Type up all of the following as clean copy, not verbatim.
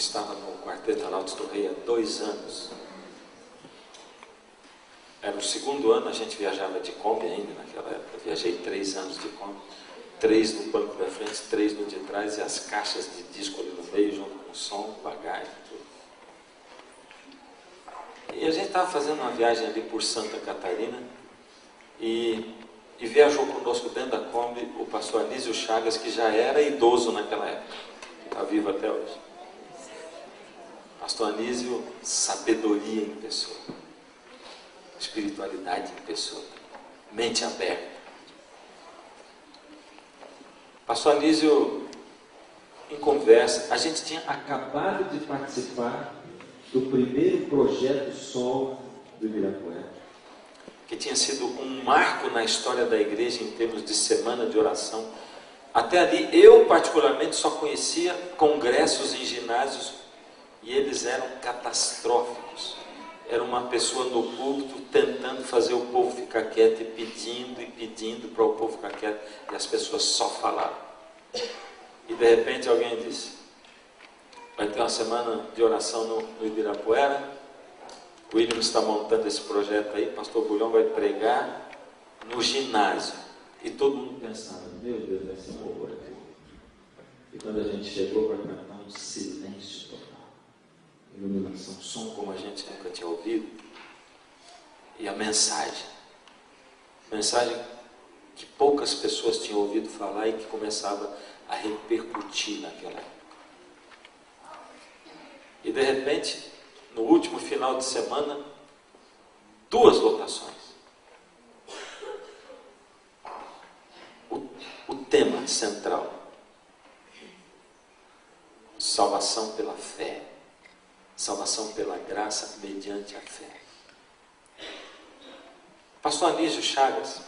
estava no Quarteto Arautos do Rei há 2 anos. Era o 2º ano, a gente viajava de Kombi ainda naquela época. Eu viajei 3 anos de Kombi. 3 no banco da frente, 3 no de trás, e as caixas de disco ali no meio, junto com o som, bagagem, tudo. E a gente estava fazendo uma viagem ali por Santa Catarina, e viajou conosco dentro da Kombi o pastor Anísio Chagas, que já era idoso naquela época, está vivo até hoje. Pastor Anísio, sabedoria em pessoa, espiritualidade em pessoa, mente aberta. Pastor Anísio, em conversa, a gente tinha acabado de participar do primeiro projeto Sol do Ibirapuera, que tinha sido um marco na história da igreja em termos de semana de oração. Até ali, eu particularmente só conhecia congressos em ginásios, e eles eram catastróficos. Era uma pessoa no púlpito tentando fazer o povo ficar quieto, e pedindo para o povo ficar quieto, e as pessoas só falavam. E de repente alguém disse: vai ter uma semana de oração no Ibirapuera, o William está montando esse projeto aí, pastor Bulhão vai pregar no ginásio. E todo mundo pensava: meu Deus, vai ser um horror aqui. E quando a gente chegou para cantar, um silêncio total, iluminação, som como a gente nunca tinha ouvido. E a mensagem que poucas pessoas tinham ouvido falar e que começava a repercutir naquela época. E de repente, no último final de semana, 2 lotações. O tema central: salvação pela fé, salvação pela graça mediante a fé. Pastor Anísio Chagas,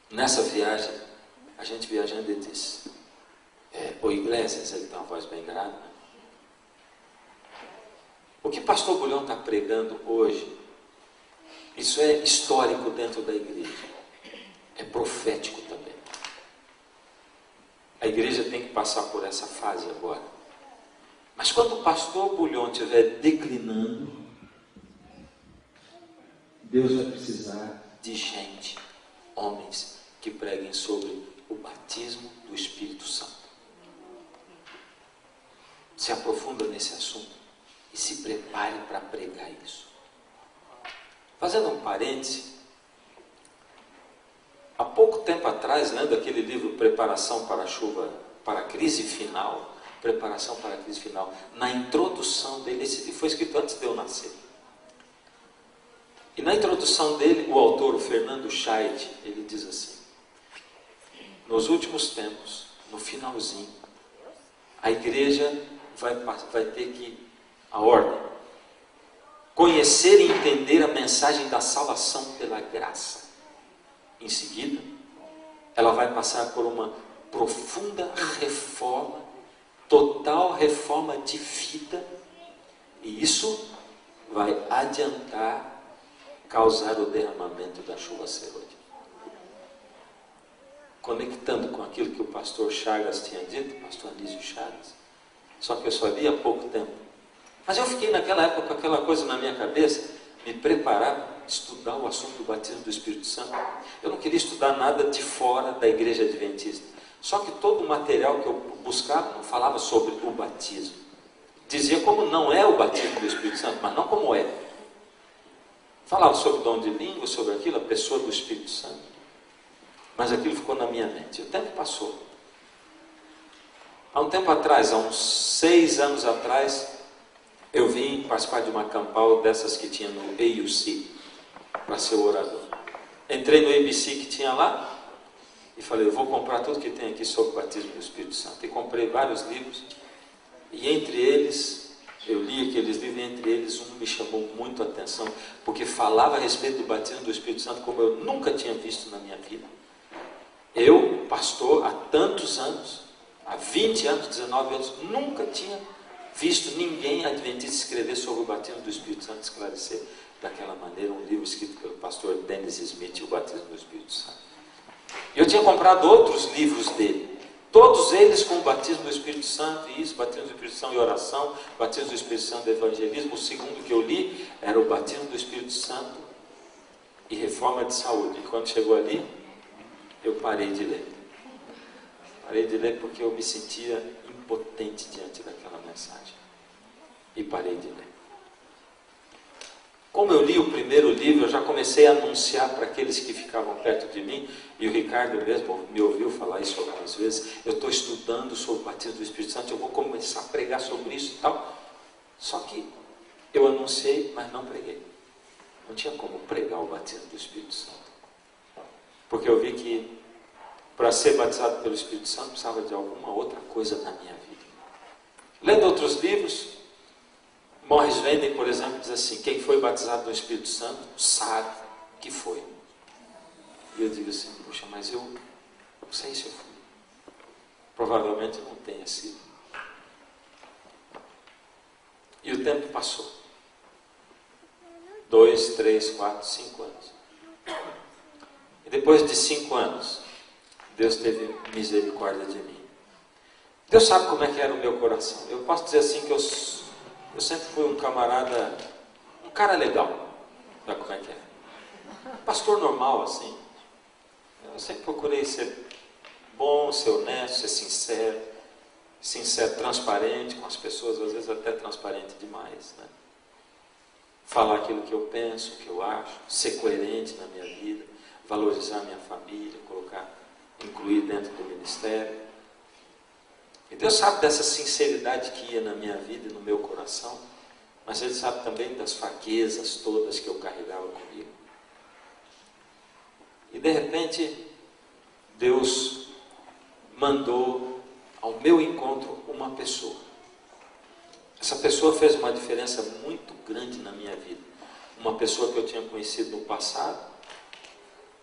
nessa viagem, a gente viajando, ele disse: o Iglesias, ele tem uma voz bem grave, né? O que pastor Bulhão está pregando hoje, isso é histórico dentro da igreja, é profético também. A igreja tem que passar por essa fase agora. Mas quando o pastor Bulhão estiver declinando, Deus vai precisar de gente, homens, que preguem sobre o batismo do Espírito Santo. Se aprofunda nesse assunto e se prepare para pregar isso. Fazendo um parêntese, há pouco tempo atrás, lendo aquele livro Preparação para a Chuva, para a Crise Final, Preparação para a Crise Final, na introdução dele, esse livro foi escrito antes de eu nascer. E na introdução dele, o autor, o Fernando Scheid, ele diz assim: nos últimos tempos, no finalzinho, a igreja vai ter que, a ordem, conhecer e entender a mensagem da salvação pela graça. Em seguida, ela vai passar por uma profunda reforma, total reforma de vida, e isso vai adiantar causar o derramamento da chuva serôdia. Conectando com aquilo que o pastor Chagas tinha dito, pastor Anísio Chagas, só que eu só li há pouco tempo. Mas eu fiquei naquela época com aquela coisa na minha cabeça, me preparar, estudar o assunto do batismo do Espírito Santo. Eu não queria estudar nada de fora da igreja adventista. Só que todo o material que eu buscava não falava sobre o batismo. Dizia como não é o batismo do Espírito Santo, mas não como é. Falava sobre o dom de língua, sobre aquilo, a pessoa do Espírito Santo. Mas aquilo ficou na minha mente. O tempo passou. Há um tempo atrás, há uns 6 anos atrás, eu vim participar de uma campal dessas que tinha no AUC, para ser orador. Entrei no ABC que tinha lá e falei: eu vou comprar tudo que tem aqui sobre o batismo do Espírito Santo. E comprei vários livros, e entre eles, eu li aqueles livros, e entre eles um me chamou muito a atenção, porque falava a respeito do batismo do Espírito Santo como eu nunca tinha visto na minha vida. Eu, pastor, há tantos anos, há 20 anos, 19 anos, nunca tinha visto ninguém adventista escrever sobre o batismo do Espírito Santo, esclarecer daquela maneira um livro escrito pelo pastor Dennis Smith, o batismo do Espírito Santo. Eu tinha comprado outros livros dele, Todos eles com o batismo do Espírito Santo, e isso, batismo do Espírito Santo e oração, batismo do Espírito Santo e evangelismo. O segundo que eu li era o batismo do Espírito Santo e reforma de saúde. E quando chegou ali, eu parei de ler. Parei de ler porque eu me sentia impotente diante daquela mensagem. E parei de ler. Como eu li o primeiro livro, eu já comecei a anunciar para aqueles que ficavam perto de mim, e o Ricardo mesmo me ouviu falar isso algumas vezes. Eu estou estudando sobre o batismo do Espírito Santo, eu vou começar a pregar sobre isso e tal. Só que eu anunciei, mas não preguei. Não tinha como pregar o batismo do Espírito Santo. Porque eu vi que para ser batizado pelo Espírito Santo precisava de alguma outra coisa na minha vida. Lendo outros livros, Morris Venden, por exemplo, diz assim: quem foi batizado no Espírito Santo sabe que foi. E eu digo assim: puxa, mas eu não sei se eu fui. Provavelmente não tenha sido. E o tempo passou. 2, 3, 4, 5 anos. E depois de 5 anos, Deus teve misericórdia de mim. Deus sabe como é que era o meu coração. Eu posso dizer assim que eu sempre fui um camarada, um cara legal. Sabe como é que é? Pastor normal, assim. Eu sempre procurei ser bom, ser honesto, ser sincero, transparente com as pessoas, às vezes até transparente demais, né? Falar aquilo que eu penso, que eu acho, ser coerente na minha vida, valorizar minha família, incluir dentro do ministério. E Deus sabe dessa sinceridade que ia na minha vida e no meu coração, mas Ele sabe também das fraquezas todas que eu carregava comigo. E de repente, Deus mandou ao meu encontro uma pessoa. Essa pessoa fez uma diferença muito grande na minha vida. Uma pessoa que eu tinha conhecido no passado,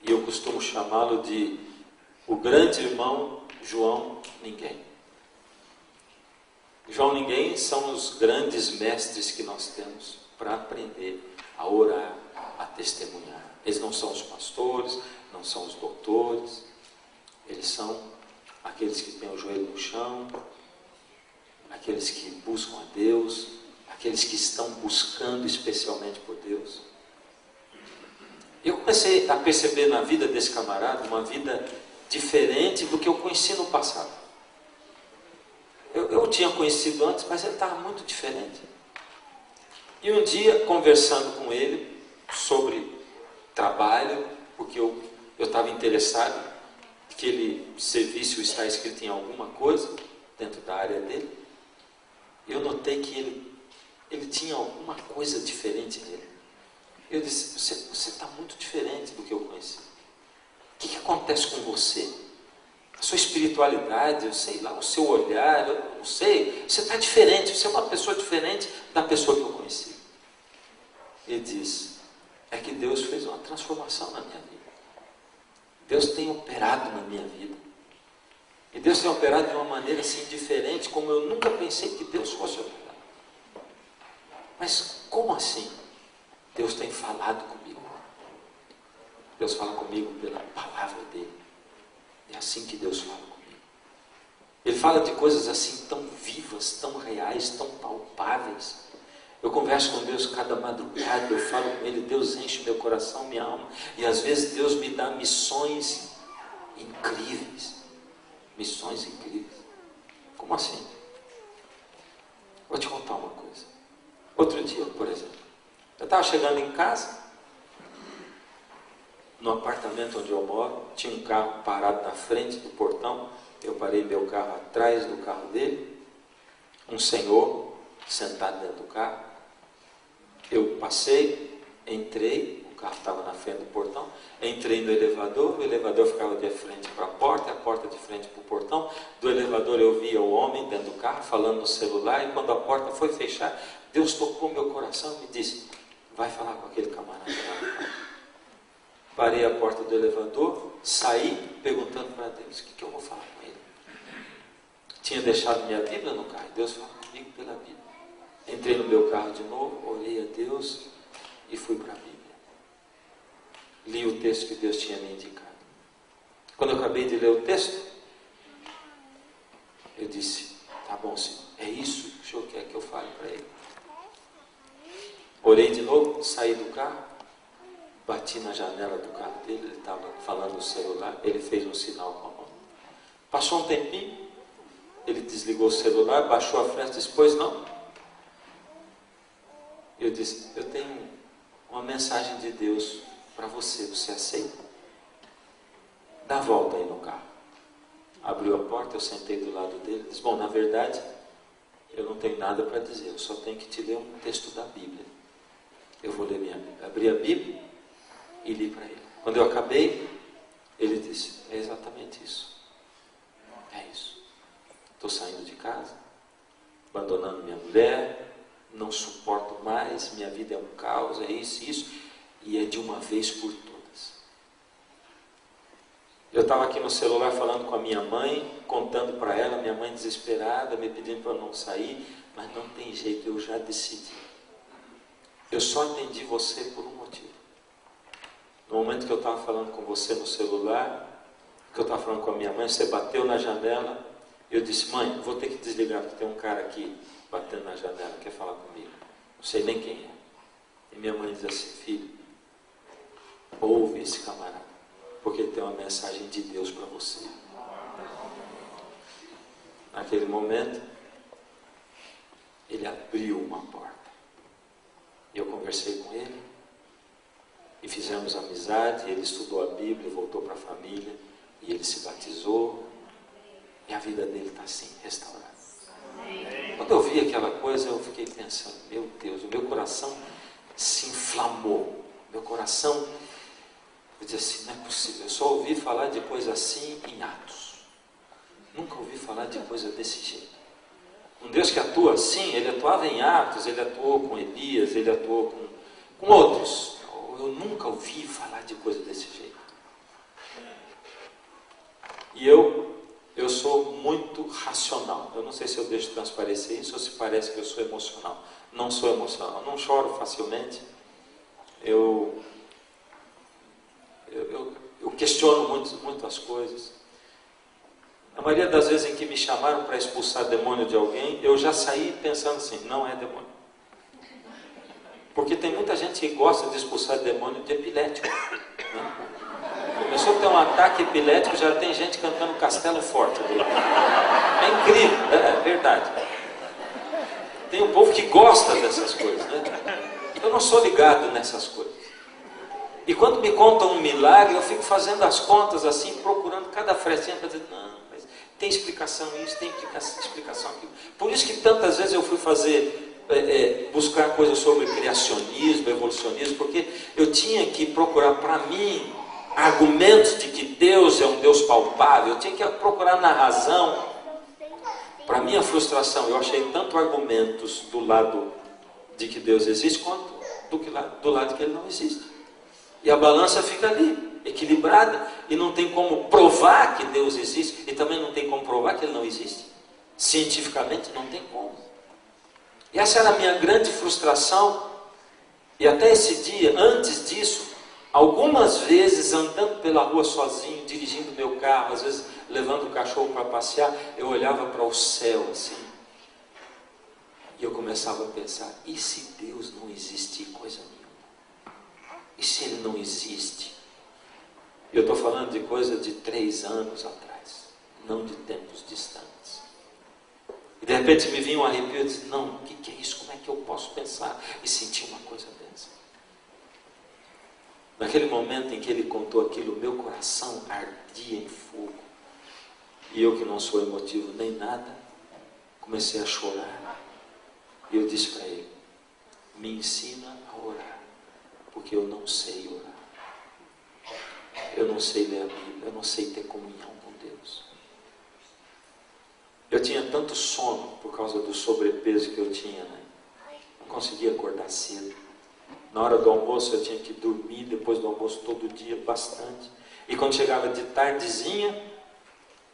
e eu costumo chamá-lo de o grande irmão João Ninguém. João Ninguém são os grandes mestres que nós temos para aprender a orar, a testemunhar. Eles não são os pastores, não são os doutores, eles são aqueles que têm o joelho no chão, aqueles que buscam a Deus, aqueles que estão buscando especialmente por Deus. Eu comecei a perceber na vida desse camarada uma vida diferente do que eu conheci no passado. Eu tinha conhecido antes, mas ele estava muito diferente. E um dia, conversando com ele sobre trabalho, porque eu estava interessado que ele servisse o está escrito em alguma coisa dentro da área dele, eu notei que ele tinha alguma coisa diferente nele. Eu disse: você está muito diferente do que eu conheci. O que acontece com você? A sua espiritualidade, eu sei lá, o seu olhar, eu não sei, você está diferente, você é uma pessoa diferente da pessoa que eu conheci. Ele diz: é que Deus fez uma transformação na minha vida. Deus tem operado na minha vida. E Deus tem operado de uma maneira assim diferente, como eu nunca pensei que Deus fosse operar. Mas como assim? Deus tem falado comigo. Deus fala comigo pela palavra dele. É assim que Deus fala comigo. Ele fala de coisas assim tão vivas, tão reais, tão palpáveis. Eu converso com Deus cada madrugada, eu falo com Ele, Deus enche meu coração, minha alma. E às vezes Deus me dá missões incríveis. Missões incríveis. Como assim? Vou te contar uma coisa. Outro dia, por exemplo, eu estava chegando em casa, no apartamento onde eu moro, tinha um carro parado na frente do portão, eu parei meu carro atrás do carro dele, um senhor sentado dentro do carro, eu passei, entrei, o carro estava na frente do portão, entrei no elevador, o elevador ficava de frente para a porta de frente para o portão, do elevador eu via o homem dentro do carro, falando no celular, e quando a porta foi fechar, Deus tocou meu coração e me disse: vai falar com aquele camarada lá. Parei a porta do elevador, saí perguntando para Deus: o que eu vou falar com ele? Tinha deixado minha Bíblia no carro, Deus falou comigo pela Bíblia. Entrei no meu carro de novo, orei a Deus e fui para a Bíblia. Li o texto que Deus tinha me indicado. Quando eu acabei de ler o texto, Eu disse, tá bom, Senhor, é isso que o Senhor quer que eu fale para ele. Orei de novo, saí do carro, bati na janela do carro dele, ele estava falando no celular, ele fez um sinal com a mão. Passou um tempinho, ele desligou o celular, baixou a fresta e disse, pois não? Eu disse, eu tenho uma mensagem de Deus para você, você aceita? Dá a volta aí no carro. Abriu a porta, eu sentei do lado dele, disse, bom, na verdade, eu não tenho nada para dizer, eu só tenho que te ler um texto da Bíblia. Eu vou ler minha Bíblia. Abri a Bíblia e li para ele. Quando eu acabei, ele disse, é exatamente isso. É isso. Estou saindo de casa, abandonando minha mulher, não suporto mais, minha vida é um caos, é isso, e é de uma vez por todas. Eu estava aqui no celular falando com a minha mãe, contando para ela, minha mãe desesperada, me pedindo para eu não sair, mas não tem jeito, eu já decidi. Eu só atendi você por um motivo. No momento que eu estava falando com você no celular, que eu estava falando com a minha mãe, você bateu na janela, eu disse, mãe, vou ter que desligar, porque tem um cara aqui batendo na janela, quer falar comigo. Não sei nem quem é. E minha mãe diz assim, filho, ouve esse camarada, porque ele tem uma mensagem de Deus para você. Naquele momento, ele abriu uma porta. Eu conversei com ele, e fizemos amizade, ele estudou a Bíblia, voltou para a família, e ele se batizou, e a vida dele está assim, restaurada. Quando eu vi aquela coisa, eu fiquei pensando, meu Deus, o meu coração se inflamou, meu coração, eu disse assim, não é possível, eu só ouvi falar de coisa assim em Atos, nunca ouvi falar de coisa desse jeito. Um Deus que atua assim, ele atuava em Atos, ele atuou com Elias, ele atuou com outros, eu nunca ouvi falar de coisa desse jeito. E eu sou muito racional. Eu não sei se eu deixo transparecer isso ou se parece que eu sou emocional. Não sou emocional, não choro facilmente. Eu questiono muito as coisas. A maioria das vezes em que me chamaram para expulsar demônio de alguém, eu já saí pensando assim, não é demônio. Porque tem muita gente que gosta de expulsar demônio de epilético. Né? Começou a ter um ataque epilético, já tem gente cantando Castelo Forte. É incrível, é verdade. Tem um povo que gosta dessas coisas. Né? Eu não sou ligado nessas coisas. E quando me contam um milagre, eu fico fazendo as contas assim, procurando cada frestinha para dizer, não, mas tem explicação isso, tem explicação aquilo. Por isso que tantas vezes eu fui buscar coisas sobre criacionismo, evolucionismo, porque eu tinha que procurar para mim argumentos de que Deus é um Deus palpável, eu tinha que procurar na razão. Para minha frustração, eu achei tanto argumentos do lado de que Deus existe, quanto do lado de que Ele não existe. E a balança fica ali, equilibrada, e não tem como provar que Deus existe, e também não tem como provar que Ele não existe. Cientificamente não tem como. E essa era a minha grande frustração, e até esse dia, antes disso, algumas vezes andando pela rua sozinho, dirigindo meu carro, às vezes levando o cachorro para passear, eu olhava para o céu assim, e eu começava a pensar, e se Deus não existir coisa nenhuma? E se Ele não existe? Eu estou falando de coisa de 3 anos atrás, não de tempos distantes. E de repente me vinha um arrepio, eu disse, não, o que é isso? Como é que eu posso pensar e sentir uma coisa dessa? Naquele momento em que ele contou aquilo, meu coração ardia em fogo. E eu, que não sou emotivo nem nada, comecei a chorar. E eu disse para ele, me ensina a orar, porque eu não sei orar. Eu não sei ler a Bíblia, eu não sei ter comunhão com Deus. Eu tinha tanto sono por causa do sobrepeso que eu tinha, né? Não conseguia acordar cedo. Na hora do almoço eu tinha que dormir, depois do almoço todo dia, bastante. E quando chegava de tardezinha,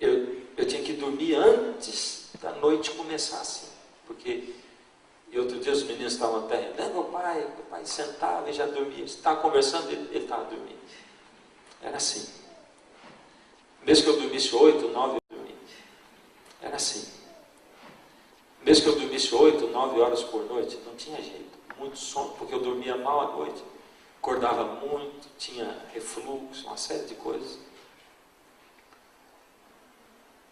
eu tinha que dormir antes da noite começar assim. Porque, e outro dia os meninos estavam até rindo, meu pai sentava e já dormia. Você estava conversando, ele estava dormindo. Era assim. Mesmo que eu dormisse 8, 9, eu dormia. Era assim. Mesmo que eu dormisse 8, 9 horas por noite, não tinha jeito. Muito sono, porque eu dormia mal à noite. Acordava muito, tinha refluxo, uma série de coisas.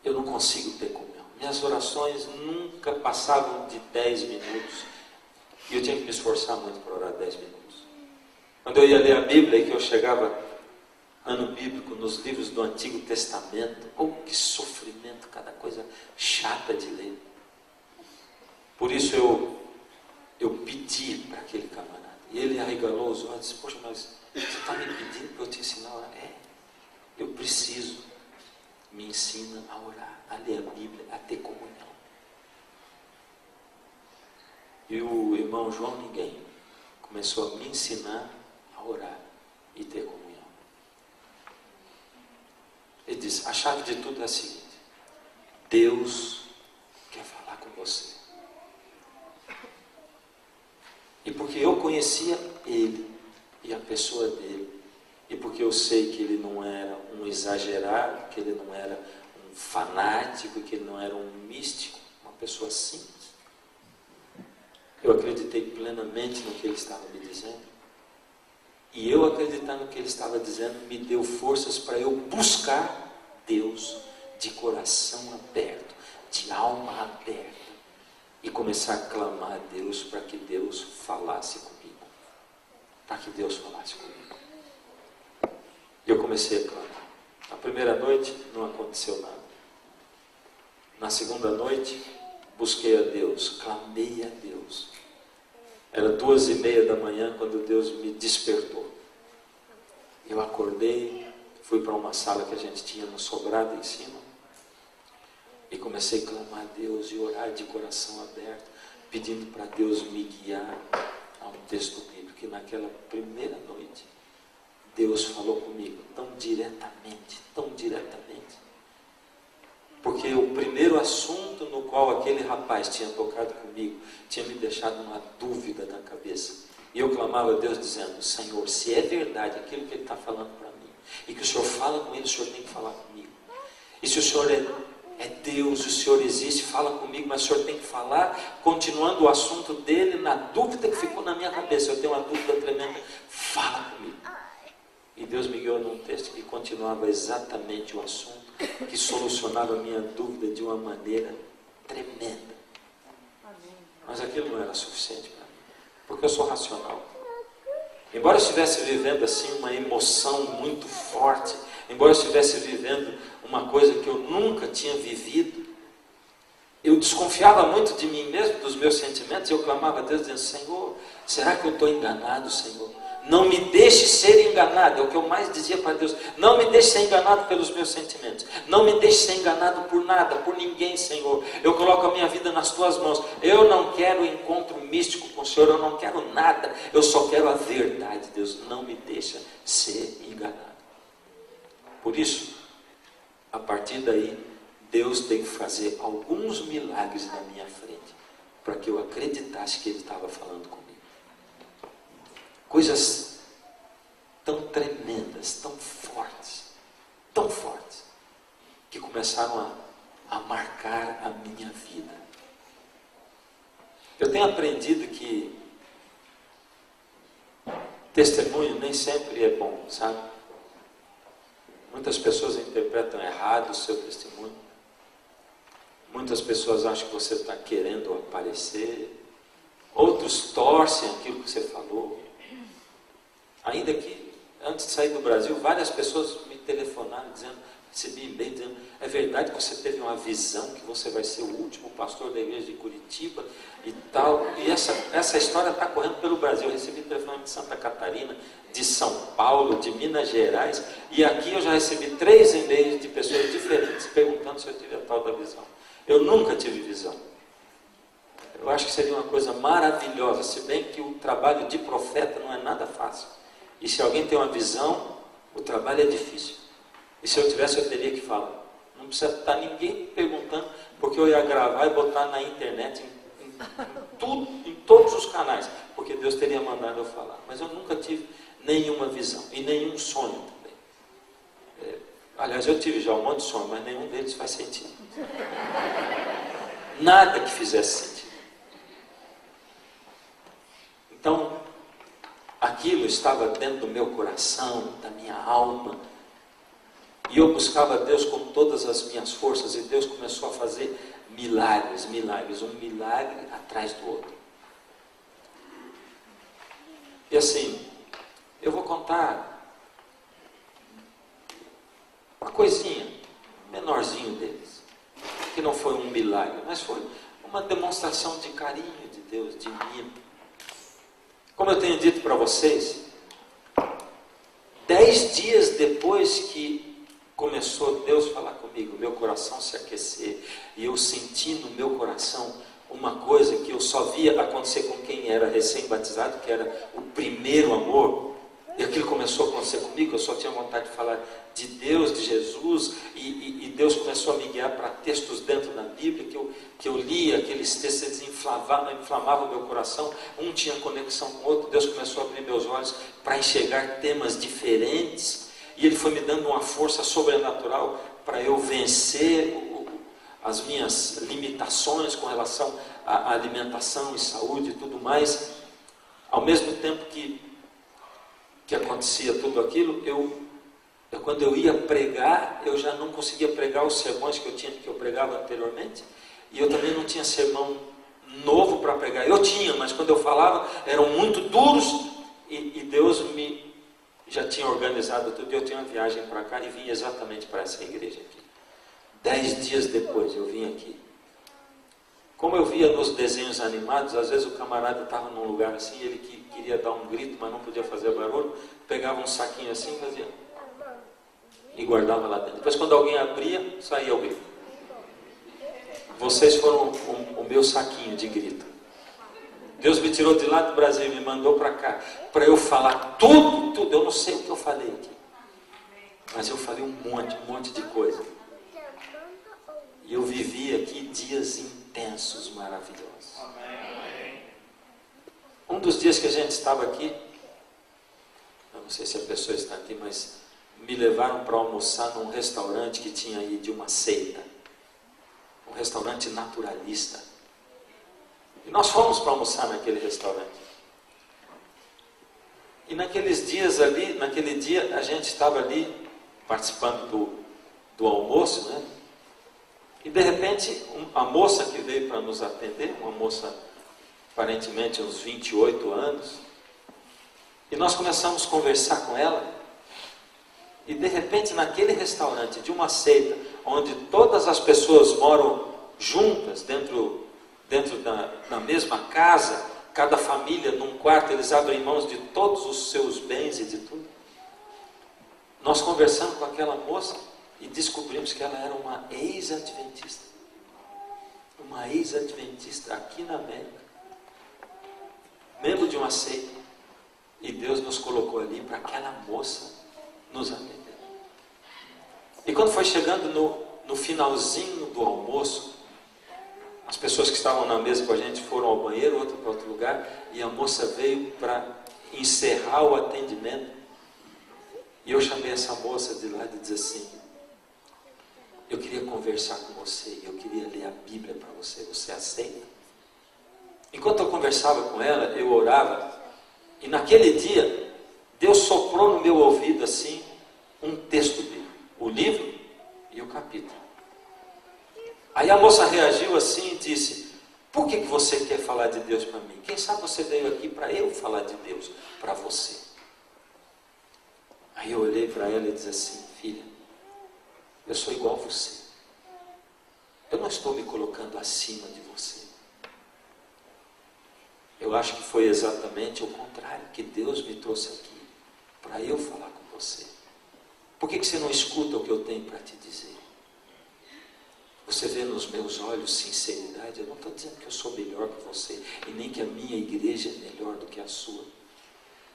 Eu não consigo ter comunhão. Minhas orações nunca passavam de 10 minutos. E eu tinha que me esforçar muito para orar 10 minutos. Quando eu ia ler a Bíblia e que eu chegava, ano bíblico, nos livros do Antigo Testamento, oh, que sofrimento, cada coisa chata de ler. Por isso eu pedi para aquele camarada. E ele arregalou os olhos e disse, poxa, mas você está me pedindo para eu te ensinar a orar? É, eu preciso. Me ensina a orar, a ler a Bíblia, a ter comunhão. E o irmão João Ninguém começou a me ensinar a orar e ter comunhão. Ele disse, a chave de tudo é a seguinte: Deus quer falar com você. E porque eu conhecia ele e a pessoa dele, e porque eu sei que ele não era um exagerado, que ele não era um fanático, que ele não era um místico, uma pessoa simples, eu acreditei plenamente no que ele estava me dizendo. E eu acreditar no que ele estava dizendo me deu forças para eu buscar Deus de coração aberto, de alma aberta, e começar a clamar a Deus para que Deus falasse comigo. Para que Deus falasse comigo. E eu comecei a clamar. Na primeira noite não aconteceu nada. Na segunda noite, busquei a Deus, clamei a Deus. Era 2:30 da manhã quando Deus me despertou. Eu acordei, fui para uma sala que a gente tinha no sobrado em cima, e comecei a clamar a Deus e orar de coração aberto, pedindo para Deus me guiar a um texto bíblico. E naquela primeira noite, Deus falou comigo tão diretamente, porque o primeiro assunto no qual aquele rapaz tinha tocado comigo, tinha me deixado uma dúvida na cabeça. E eu clamava a Deus dizendo, Senhor, se é verdade aquilo que Ele está falando para mim, e que o Senhor fala com Ele, o Senhor tem que falar comigo. E se o Senhor é Deus, o Senhor existe, fala comigo, mas o Senhor tem que falar, continuando o assunto dele, na dúvida que ficou na minha cabeça. Eu tenho uma dúvida tremenda, fala comigo. E Deus me guiou num texto que continuava exatamente o assunto, que solucionava a minha dúvida de uma maneira tremenda. Mas aquilo não era suficiente para mim, porque eu sou racional. Embora eu estivesse vivendo assim uma emoção muito forte, embora eu estivesse vivendo uma coisa que eu nunca tinha vivido, eu desconfiava muito de mim mesmo, dos meus sentimentos, e eu clamava a Deus dizendo, Senhor, será que eu estou enganado, Senhor? Não me deixe ser enganado, é o que eu mais dizia para Deus. Não me deixe ser enganado pelos meus sentimentos. Não me deixe ser enganado por nada, por ninguém, Senhor. Eu coloco a minha vida nas Tuas mãos. Eu não quero encontro místico com o Senhor, eu não quero nada. Eu só quero a verdade, Deus. Não me deixa ser enganado. Por isso, a partir daí, Deus tem que fazer alguns milagres na minha frente, para que eu acreditasse que Ele estava falando comigo. Coisas tão tremendas, tão fortes, que começaram a marcar a minha vida. Eu tenho aprendido que testemunho nem sempre é bom, sabe? Muitas pessoas interpretam errado o seu testemunho. Muitas pessoas acham que você está querendo aparecer. Outros torcem aquilo que você falou. Ainda que, antes de sair do Brasil, várias pessoas me telefonaram dizendo, recebi e-mail dizendo, é verdade que você teve uma visão que você vai ser o último pastor da igreja de Curitiba e tal. E essa história está correndo pelo Brasil. Eu recebi telefone de Santa Catarina, de São Paulo, de Minas Gerais, e aqui eu já recebi 3 e-mails de pessoas diferentes perguntando se eu tive a tal da visão. Eu nunca tive visão. Eu acho que seria uma coisa maravilhosa, se bem que o trabalho de profeta não é nada fácil. E se alguém tem uma visão, o trabalho é difícil. E se eu tivesse, eu teria que falar. Não precisa estar ninguém perguntando, porque eu ia gravar e botar na internet, em todos os canais, porque Deus teria mandado eu falar. Mas eu nunca tive nenhuma visão e nenhum sonho também. Aliás, eu tive já um monte de sonho, mas nenhum deles faz sentido. nada que fizesse sentido. Então, aquilo estava dentro do meu coração, da minha alma, e eu buscava Deus com todas as minhas forças, e Deus começou a fazer milagres, milagres, um milagre atrás do outro. E assim, eu vou contar uma coisinha, menorzinho deles, que não foi um milagre, mas foi uma demonstração de carinho de Deus, de mim. Como eu tenho dito para vocês, 10 dias depois que começou Deus falar comigo, meu coração se aquecer, e eu senti no meu coração uma coisa que eu só via acontecer com quem era recém-batizado, que era o primeiro amor, e aquilo começou a acontecer comigo, eu só tinha vontade de falar de Deus, de Jesus, e Deus começou a me guiar para textos dentro da Bíblia, que eu lia aqueles textos, eles inflamavam o meu coração, um tinha conexão com o outro. Deus começou a abrir meus olhos para enxergar temas diferentes, e Ele foi me dando uma força sobrenatural para eu vencer as minhas limitações com relação à alimentação e saúde e tudo mais. Ao mesmo tempo que acontecia tudo aquilo, quando eu ia pregar, eu já não conseguia pregar os sermões que eu pregava anteriormente, e eu também não tinha sermão novo para pregar. Eu tinha, mas quando eu falava, eram muito duros, e Deus já tinha organizado tudo, e eu tinha uma viagem para cá, e vim exatamente para essa igreja aqui. 10 dias depois eu vim aqui. Como eu via nos desenhos animados, às vezes o camarada estava num lugar assim, ele queria dar um grito, mas não podia fazer barulho, pegava um saquinho assim, fazia, e guardava lá dentro. Depois, quando alguém abria, saía o grito. Vocês foram o meu saquinho de grito. Deus me tirou de lá do Brasil e me mandou para cá, para eu falar tudo. Eu não sei o que eu falei aqui, mas eu falei um monte de coisa. E eu vivi aqui dias intensos, maravilhosos. Um dos dias que a gente estava aqui, eu não sei se a pessoa está aqui, mas me levaram para almoçar num restaurante que tinha aí de uma seita, um restaurante naturalista, e nós fomos para almoçar naquele restaurante, e naqueles dias ali, naquele dia a gente estava ali participando do almoço, né? E de repente a moça que veio para nos atender, uma moça aparentemente uns 28 anos, e nós começamos a conversar com ela. E de repente, naquele restaurante de uma seita, onde todas as pessoas moram juntas, dentro da mesma casa, cada família num quarto, eles abrem mãos de todos os seus bens e de tudo. Nós conversamos com aquela moça e descobrimos que ela era uma ex-adventista. Uma ex-adventista aqui na América, membro de uma seita. E Deus nos colocou ali para aquela moça nos atender. E quando foi chegando no finalzinho do almoço, as pessoas que estavam na mesa com a gente foram ao banheiro, outra para outro lugar, e a moça veio para encerrar o atendimento. E eu chamei essa moça de lá e disse assim: eu queria conversar com você, eu queria ler a Bíblia para você, você aceita? Enquanto eu conversava com ela, eu orava, e naquele dia, Deus soprou no meu ouvido assim, um texto bíblico, o livro e o capítulo. Aí a moça reagiu assim e disse: por que você quer falar de Deus para mim? Quem sabe você veio aqui para eu falar de Deus para você. Aí eu olhei para ela e disse assim: filha, eu sou igual a você. Eu não estou me colocando acima de você. Eu acho que foi exatamente o contrário, que Deus me trouxe aqui para eu falar com você. Por que você não escuta o que eu tenho para te dizer? Você vê nos meus olhos sinceridade. Eu não estou dizendo que eu sou melhor que você, e nem que a minha igreja é melhor do que a sua.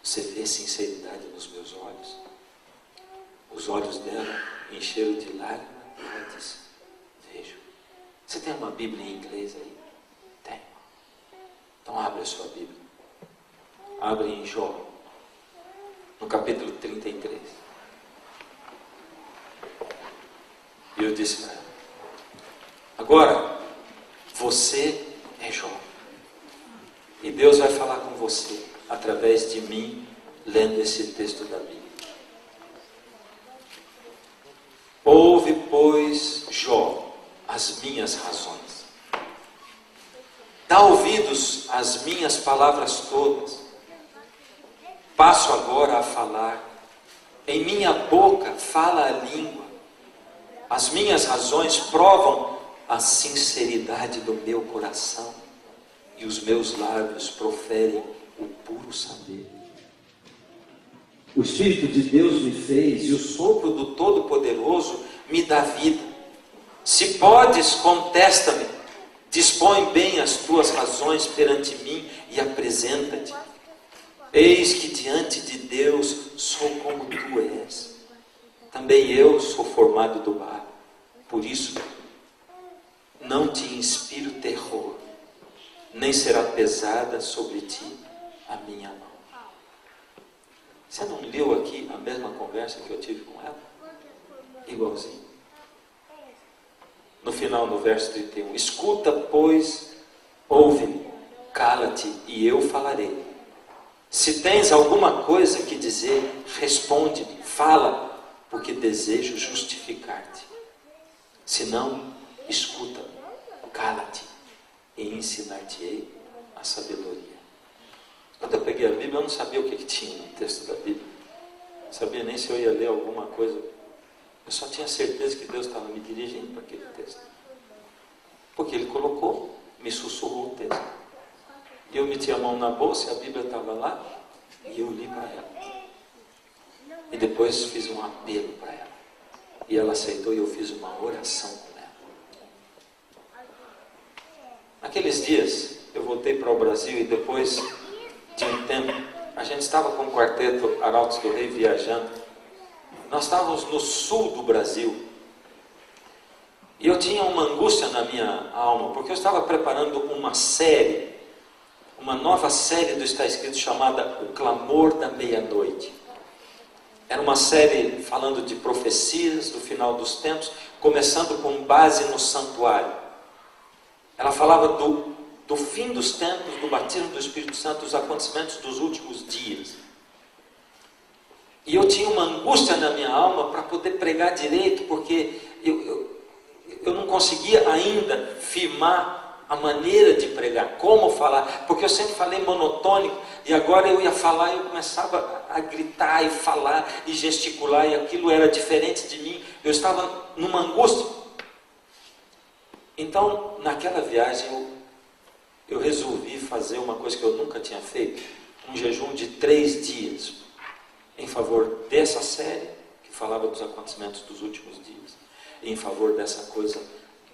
Você vê sinceridade nos meus olhos? Os olhos dela encheram de lágrimas e ela disse: vejo. Você tem uma Bíblia em inglês aí? Tem. Então abre a sua Bíblia. Abre em Jó, no capítulo 33. E eu disse para ela: agora, Você é Jó. E Deus vai falar com você através de mim, lendo esse texto da Bíblia. Ouve, pois, Jó, as minhas razões. Dá ouvidos às minhas palavras todas. Passo agora a falar. Em minha boca fala a língua. As minhas razões provam a sinceridade do meu coração. E os meus lábios proferem o puro saber. O Espírito de Deus me fez e o sopro do Todo-Poderoso me dá vida. Se podes, contesta-me. Dispõe bem as tuas razões perante mim e apresenta-te. Eis que diante de Deus sou como tu és. Também eu sou formado do barro. Por isso, não te inspiro terror, nem será pesada sobre ti a minha mão. Você não leu aqui a mesma conversa que eu tive com ela? Igualzinho. No final, no verso 31. Escuta, pois, ouve-me, cala-te e eu falarei. Se tens alguma coisa que dizer, responde-me, fala, porque desejo justificar-te. Se não, escuta-me, cala-te e ensinar-te-ei a sabedoria. Quando eu peguei a Bíblia, eu não sabia o que tinha no texto da Bíblia. Não sabia nem se eu ia ler alguma coisa. Eu só tinha certeza que Deus estava me dirigindo para aquele texto. Porque Ele colocou, me sussurrou o texto. E eu meti a mão na bolsa, a Bíblia estava lá, e eu li para ela. E depois fiz um apelo para ela. E ela aceitou e eu fiz uma oração com ela. Naqueles dias, eu voltei para o Brasil e depois de um tempo, a gente estava com o quarteto Arautos do Rei viajando. Nós estávamos no sul do Brasil. E eu tinha uma angústia na minha alma, porque eu estava preparando uma série, uma nova série do Está Escrito chamada O Clamor da Meia-Noite. Era uma série falando de profecias do final dos tempos, começando com base no santuário. Ela falava do fim dos tempos, do batismo do Espírito Santo, dos acontecimentos dos últimos dias. E eu tinha uma angústia na minha alma para poder pregar direito, porque eu não conseguia ainda firmar a maneira de pregar, como falar, porque eu sempre falei monotônico, e agora eu ia falar e eu começava a gritar e falar e gesticular, e aquilo era diferente de mim. Eu estava numa angústia. Então, naquela viagem, eu resolvi fazer uma coisa que eu nunca tinha feito, um jejum de 3 dias, em favor dessa série, que falava dos acontecimentos dos últimos dias, e em favor dessa coisa,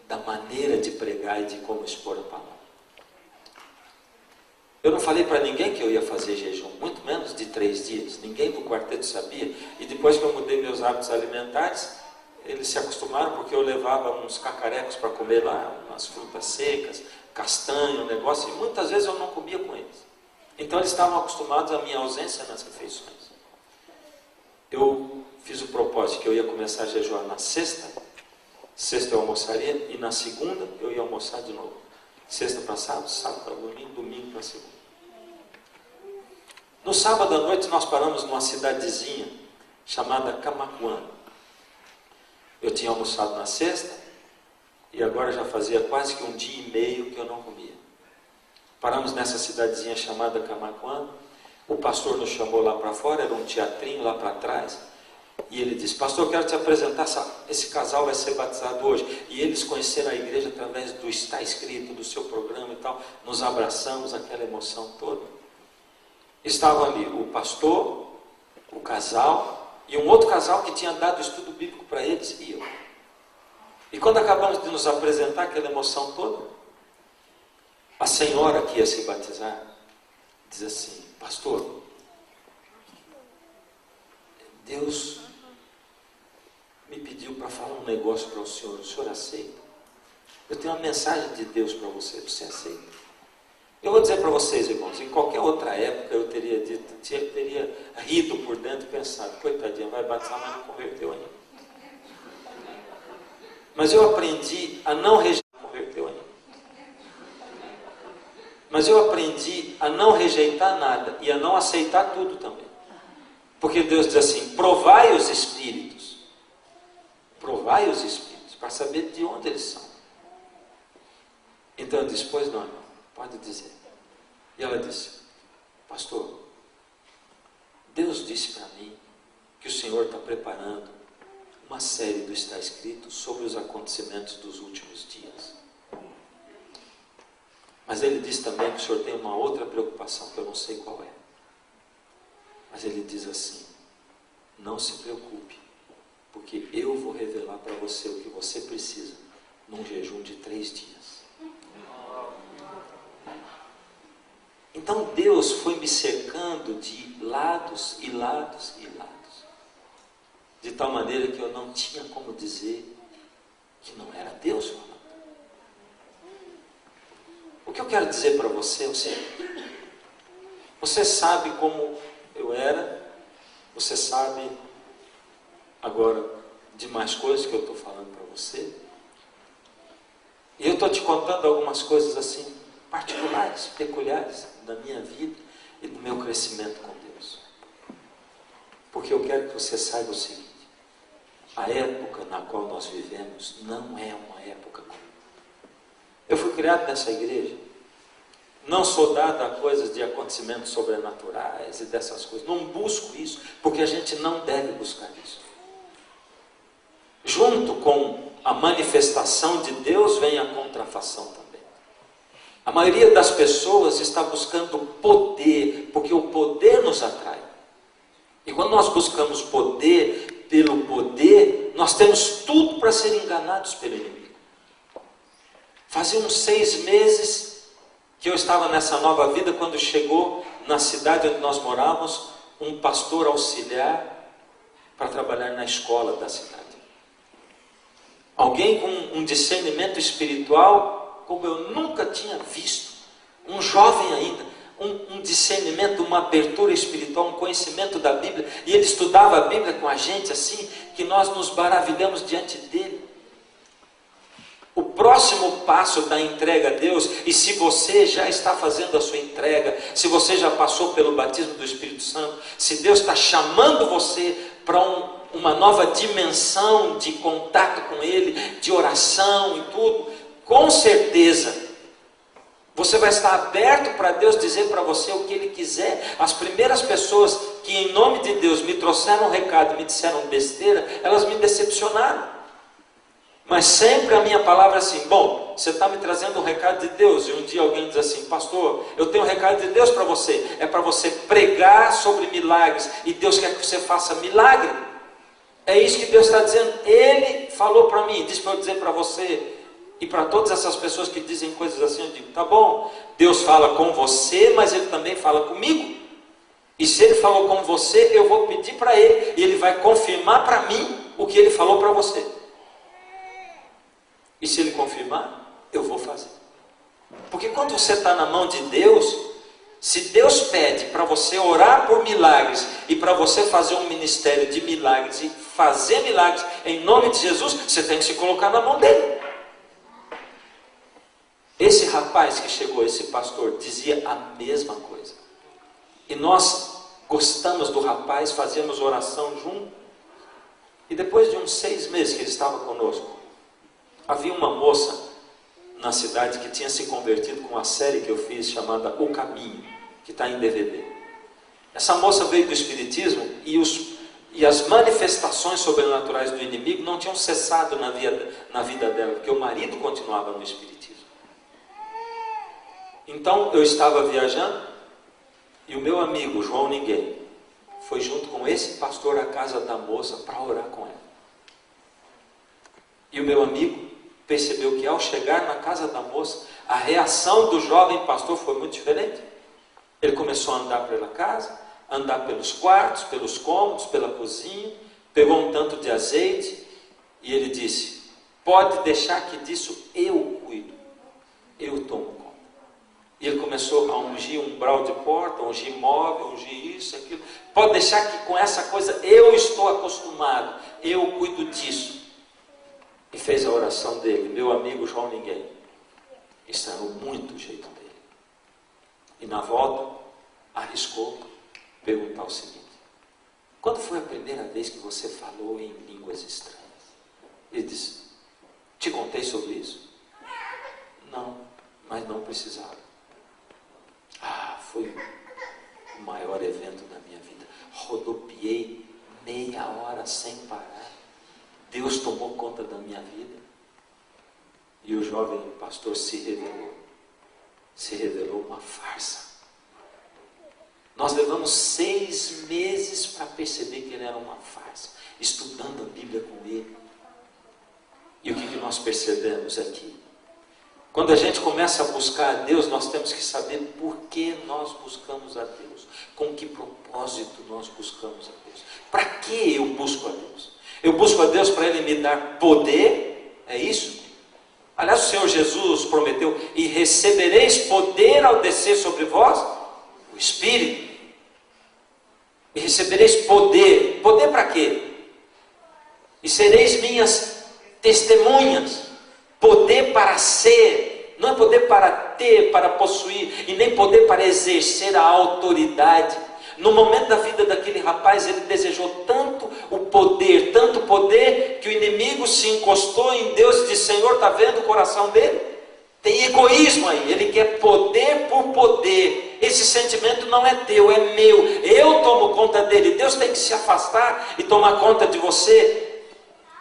da maneira de pregar e de como expor a palavra. Eu não falei para ninguém que eu ia fazer jejum, muito menos de 3 dias, ninguém do quarteto sabia, e depois que eu mudei meus hábitos alimentares, eles se acostumaram, porque eu levava uns cacarecos para comer lá, umas frutas secas, castanho, negócio, e muitas vezes eu não comia com eles. Então eles estavam acostumados à minha ausência nas refeições. Eu fiz o propósito que eu ia começar a jejuar na sexta eu almoçaria, e na segunda eu ia almoçar de novo. Sexta para sábado, sábado para domingo, domingo para segunda. No sábado à noite nós paramos numa cidadezinha chamada Camaquã. Eu tinha almoçado na sexta, e agora já fazia quase que 1 dia e meio que eu não comia. Paramos nessa cidadezinha chamada Camaquã. O pastor nos chamou lá para fora, era um teatrinho lá para trás. E ele disse: pastor, eu quero te apresentar, esse casal vai ser batizado hoje. E eles conheceram a igreja através do Está Escrito, do seu programa e tal. Nos abraçamos, aquela emoção toda. Estavam ali o pastor, o casal, e um outro casal que tinha dado estudo bíblico para eles, e eu. E quando acabamos de nos apresentar, aquela emoção toda, a senhora que ia se batizar diz assim: pastor, Deus me pediu para falar um negócio para o senhor aceita? Eu tenho uma mensagem de Deus para você aceita? Eu vou dizer para vocês, irmãos, em qualquer outra época eu teria dito, teria rido por dentro e pensado: coitadinha, vai batizar, mas não converteu ainda. Mas eu aprendi a não rejeitar, não converteu ainda. Mas eu aprendi a não rejeitar nada e a não aceitar tudo também. Porque Deus diz assim, provai os espíritos. Provai os espíritos, para saber de onde eles são. Então eu disse, pois não, irmão, pode dizer. E ela disse, pastor, Deus disse para mim que o Senhor está preparando uma série do Está Escrito sobre os acontecimentos dos últimos dias. Mas Ele diz também que o Senhor tem uma outra preocupação que eu não sei qual é. Mas Ele diz assim, não se preocupe, porque eu vou revelar para você o que você precisa num jejum de 3 dias. Então Deus foi me cercando de lados e lados e lados. De tal maneira que eu não tinha como dizer que não era Deus falando. O que eu quero dizer para você é o seguinte. Você sabe como eu era. Você sabe agora de mais coisas que eu estou falando para você. E eu estou te contando algumas coisas assim, particulares, peculiares da minha vida e do meu crescimento com Deus. Porque eu quero que você saiba o seguinte. A época na qual nós vivemos não é uma época comum. Eu fui criado nessa igreja. Não sou dado a coisas de acontecimentos sobrenaturais e dessas coisas. Não busco isso, porque a gente não deve buscar isso. Junto com a manifestação de Deus vem a contrafação também. A maioria das pessoas está buscando poder, porque o poder nos atrai. E quando nós buscamos poder, pelo poder, nós temos tudo para ser enganados pelo inimigo. Fazia uns 6 meses que eu estava nessa nova vida, quando chegou na cidade onde nós morávamos, um pastor auxiliar para trabalhar na escola da cidade. Alguém com um discernimento espiritual, como eu nunca tinha visto. Um jovem ainda, um discernimento, uma abertura espiritual, um conhecimento da Bíblia. E ele estudava a Bíblia com a gente assim, que nós nos maravilhamos diante dele. O próximo passo da entrega a Deus, e se você já está fazendo a sua entrega, se você já passou pelo batismo do Espírito Santo, se Deus está chamando você para uma nova dimensão de contato com Ele, de oração e tudo, com certeza você vai estar aberto para Deus dizer para você o que Ele quiser. As primeiras pessoas que em nome de Deus me trouxeram um recado e me disseram besteira, elas me decepcionaram. Mas sempre a minha palavra é assim, bom, você está me trazendo um recado de Deus, e um dia alguém diz assim, pastor, eu tenho um recado de Deus para você, é para você pregar sobre milagres, e Deus quer que você faça milagre. É isso que Deus está dizendo. Ele falou para mim, disse para eu dizer para você, e para todas essas pessoas que dizem coisas assim, eu digo, tá bom, Deus fala com você, mas Ele também fala comigo. E se Ele falou com você, eu vou pedir para Ele, e Ele vai confirmar para mim o que Ele falou para você. E se Ele confirmar, eu vou fazer. Porque quando você está na mão de Deus, se Deus pede para você orar por milagres e para você fazer um ministério de milagres e fazer milagres em nome de Jesus, você tem que se colocar na mão dele. Esse rapaz que chegou, esse pastor, dizia a mesma coisa. E nós gostamos do rapaz, fazíamos oração junto. E depois de uns 6 meses que ele estava conosco, havia uma moça na cidade que tinha se convertido com a série que eu fiz chamada O Caminho, que está em DVD. Essa moça veio do Espiritismo e as manifestações sobrenaturais do inimigo não tinham cessado na vida dela, porque o marido continuava no Espiritismo. Então eu estava viajando e o meu amigo João Ninguém foi junto com esse pastor à casa da moça para orar com ela. E o meu amigo percebeu que ao chegar na casa da moça, a reação do jovem pastor foi muito diferente. Ele começou a andar pela casa, andar pelos quartos, pelos cômodos, pela cozinha, pegou um tanto de azeite e ele disse, pode deixar que disso eu cuido, eu tomo conta. E ele começou a ungir um umbral de porta, ungir móvel, ungir isso, aquilo. Pode deixar que com essa coisa eu estou acostumado, eu cuido disso. E fez a oração dele, meu amigo João Ninguém. Estranhou muito o jeito dele. E na volta, arriscou perguntar o seguinte: quando foi a primeira vez que você falou em línguas estranhas? Ele disse: te contei sobre isso? Não, mas não precisava. Foi o maior evento da minha vida. Rodopiei meia hora sem parar. Deus tomou conta da minha vida. E o jovem pastor se revelou uma farsa. Nós levamos 6 meses para perceber que ele era uma farsa, estudando a Bíblia com ele. E o que nós percebemos aqui? Quando a gente começa a buscar a Deus, nós temos que saber por que nós buscamos a Deus, com que propósito nós buscamos a Deus. Para que eu busco a Deus? Eu busco a Deus para Ele me dar poder, é isso? Aliás, o Senhor Jesus prometeu: e recebereis poder ao descer sobre vós o Espírito. E recebereis poder. Poder para quê? E sereis minhas testemunhas. Poder para ser, não é poder para ter, para possuir, e nem poder para exercer a autoridade. No momento da vida daquele rapaz, ele desejou tanto poder, que o inimigo se encostou em Deus e disse: Senhor, está vendo o coração dele? Tem egoísmo aí, ele quer poder por poder. Esse sentimento não é teu, é meu. Eu tomo conta dele. Deus tem que se afastar e tomar conta de você.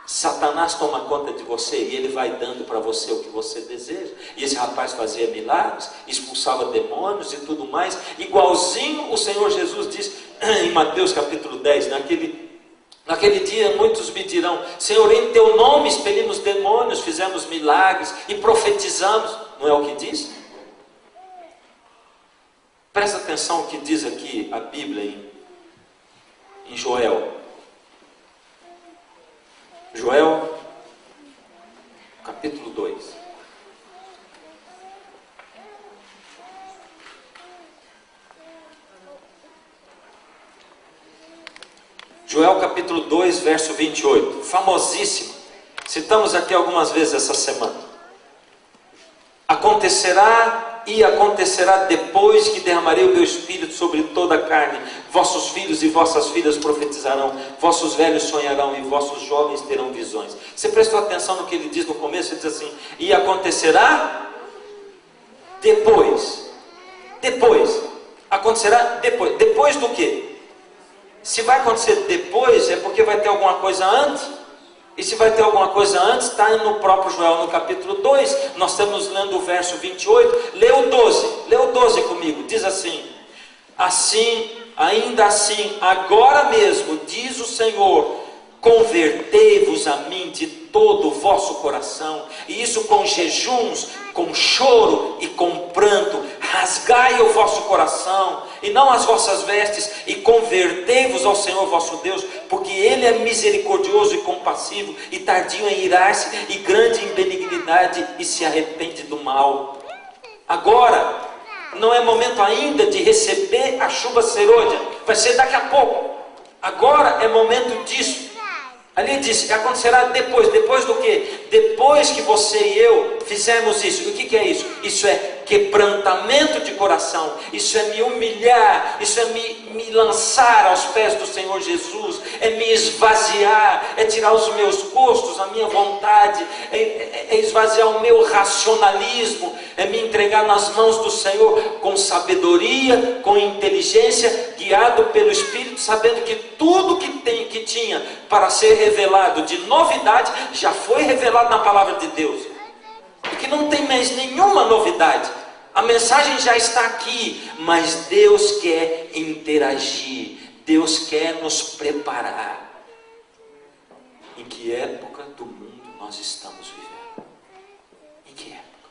Satanás toma conta de você e ele vai dando para você o que você deseja. E esse rapaz fazia milagres, expulsava demônios e tudo mais, igualzinho o Senhor Jesus diz em Mateus capítulo 10, naquele dia muitos me dirão: Senhor, em teu nome expelimos demônios, fizemos milagres e profetizamos. Não é o que diz? Presta atenção o que diz aqui a Bíblia em Joel. Joel, capítulo 2. Joel, capítulo 2, verso 28. Famosíssimo. Citamos aqui algumas vezes essa semana. Acontecerá depois que derramarei o meu espírito sobre toda a carne. Vossos filhos e vossas filhas profetizarão, vossos velhos sonharão e vossos jovens terão visões. Você prestou atenção no que ele diz no começo? Ele diz assim: e acontecerá depois. Acontecerá depois. Depois do quê? Se vai acontecer depois, é porque vai ter alguma coisa antes. E se vai ter alguma coisa antes, está no próprio Joel, no capítulo 2, nós estamos lendo o verso 28, lê o 12 comigo, diz assim: ainda assim, agora mesmo, diz o Senhor, convertei-vos a mim de todo o vosso coração, e isso com jejuns, com choro e com pranto, rasgai o vosso coração, e não as vossas vestes, e convertei-vos ao Senhor vosso Deus, porque Ele é misericordioso e compassivo, e tardio em irar-se, e grande em benignidade, e se arrepende do mal. Agora, não é momento ainda de receber a chuva serôdia, vai ser daqui a pouco. Agora é momento disso. Ali diz: acontecerá depois do que? Depois que você e eu fizermos isso. E o que é isso? Isso é quebrantamento de coração, isso é me humilhar, isso é me lançar aos pés do Senhor Jesus, é me esvaziar, é tirar os meus gostos, a minha vontade, é esvaziar o meu racionalismo, é me entregar nas mãos do Senhor com sabedoria, com inteligência, guiado pelo Espírito, sabendo que tudo que tinha para ser revelado de novidade já foi revelado na palavra de Deus, e que não tem mais nenhuma novidade. A mensagem já está aqui, mas Deus quer interagir, Deus quer nos preparar. Em que época do mundo nós estamos vivendo? Em que época?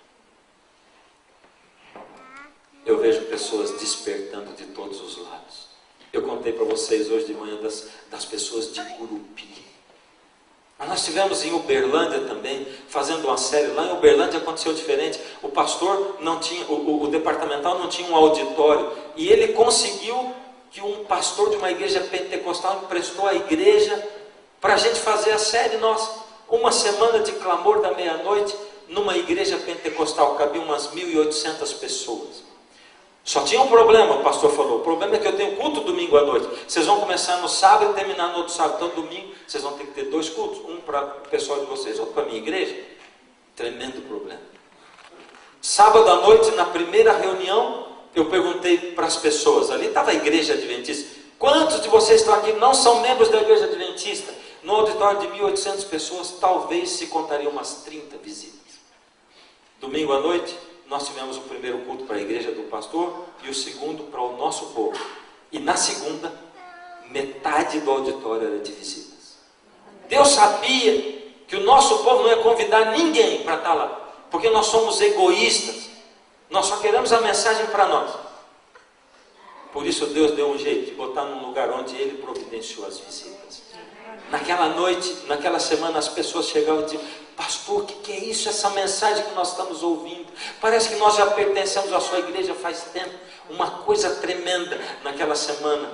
Eu vejo pessoas despertando de todos os lados. Eu contei para vocês hoje de manhã das pessoas de Gurupi. Nós estivemos em Uberlândia também, fazendo uma série. Lá em Uberlândia aconteceu diferente. O pastor não tinha, o departamental não tinha um auditório, e ele conseguiu que um pastor de uma igreja pentecostal emprestou a igreja para a gente fazer a série nossa. Uma semana de clamor da meia-noite numa igreja pentecostal, cabia umas 1.800 pessoas. Só tinha um problema, o pastor falou. O problema é que eu tenho culto domingo à noite. Vocês vão começar no sábado e terminar no outro sábado. Então domingo vocês vão ter que ter 2 cultos. Um para o pessoal de vocês, outro para a minha igreja. Tremendo problema. Sábado à noite, na primeira reunião, eu perguntei para as pessoas. Ali estava a igreja adventista. Quantos de vocês estão aqui não são membros da igreja adventista? No auditório de 1.800 pessoas, talvez se contariam umas 30 visitas. Domingo à noite, nós tivemos o primeiro culto para a igreja do pastor e o segundo para o nosso povo. E na segunda, metade do auditório era de visitas. Deus sabia que o nosso povo não ia convidar ninguém para estar lá, porque nós somos egoístas. Nós só queremos a mensagem para nós. Por isso Deus deu um jeito de botar num lugar onde Ele providenciou as visitas. Naquela noite, naquela semana, as pessoas chegavam e diziam: pastor, o que é isso, essa mensagem que nós estamos ouvindo? Parece que nós já pertencemos à sua igreja faz tempo. Uma coisa tremenda. Naquela semana,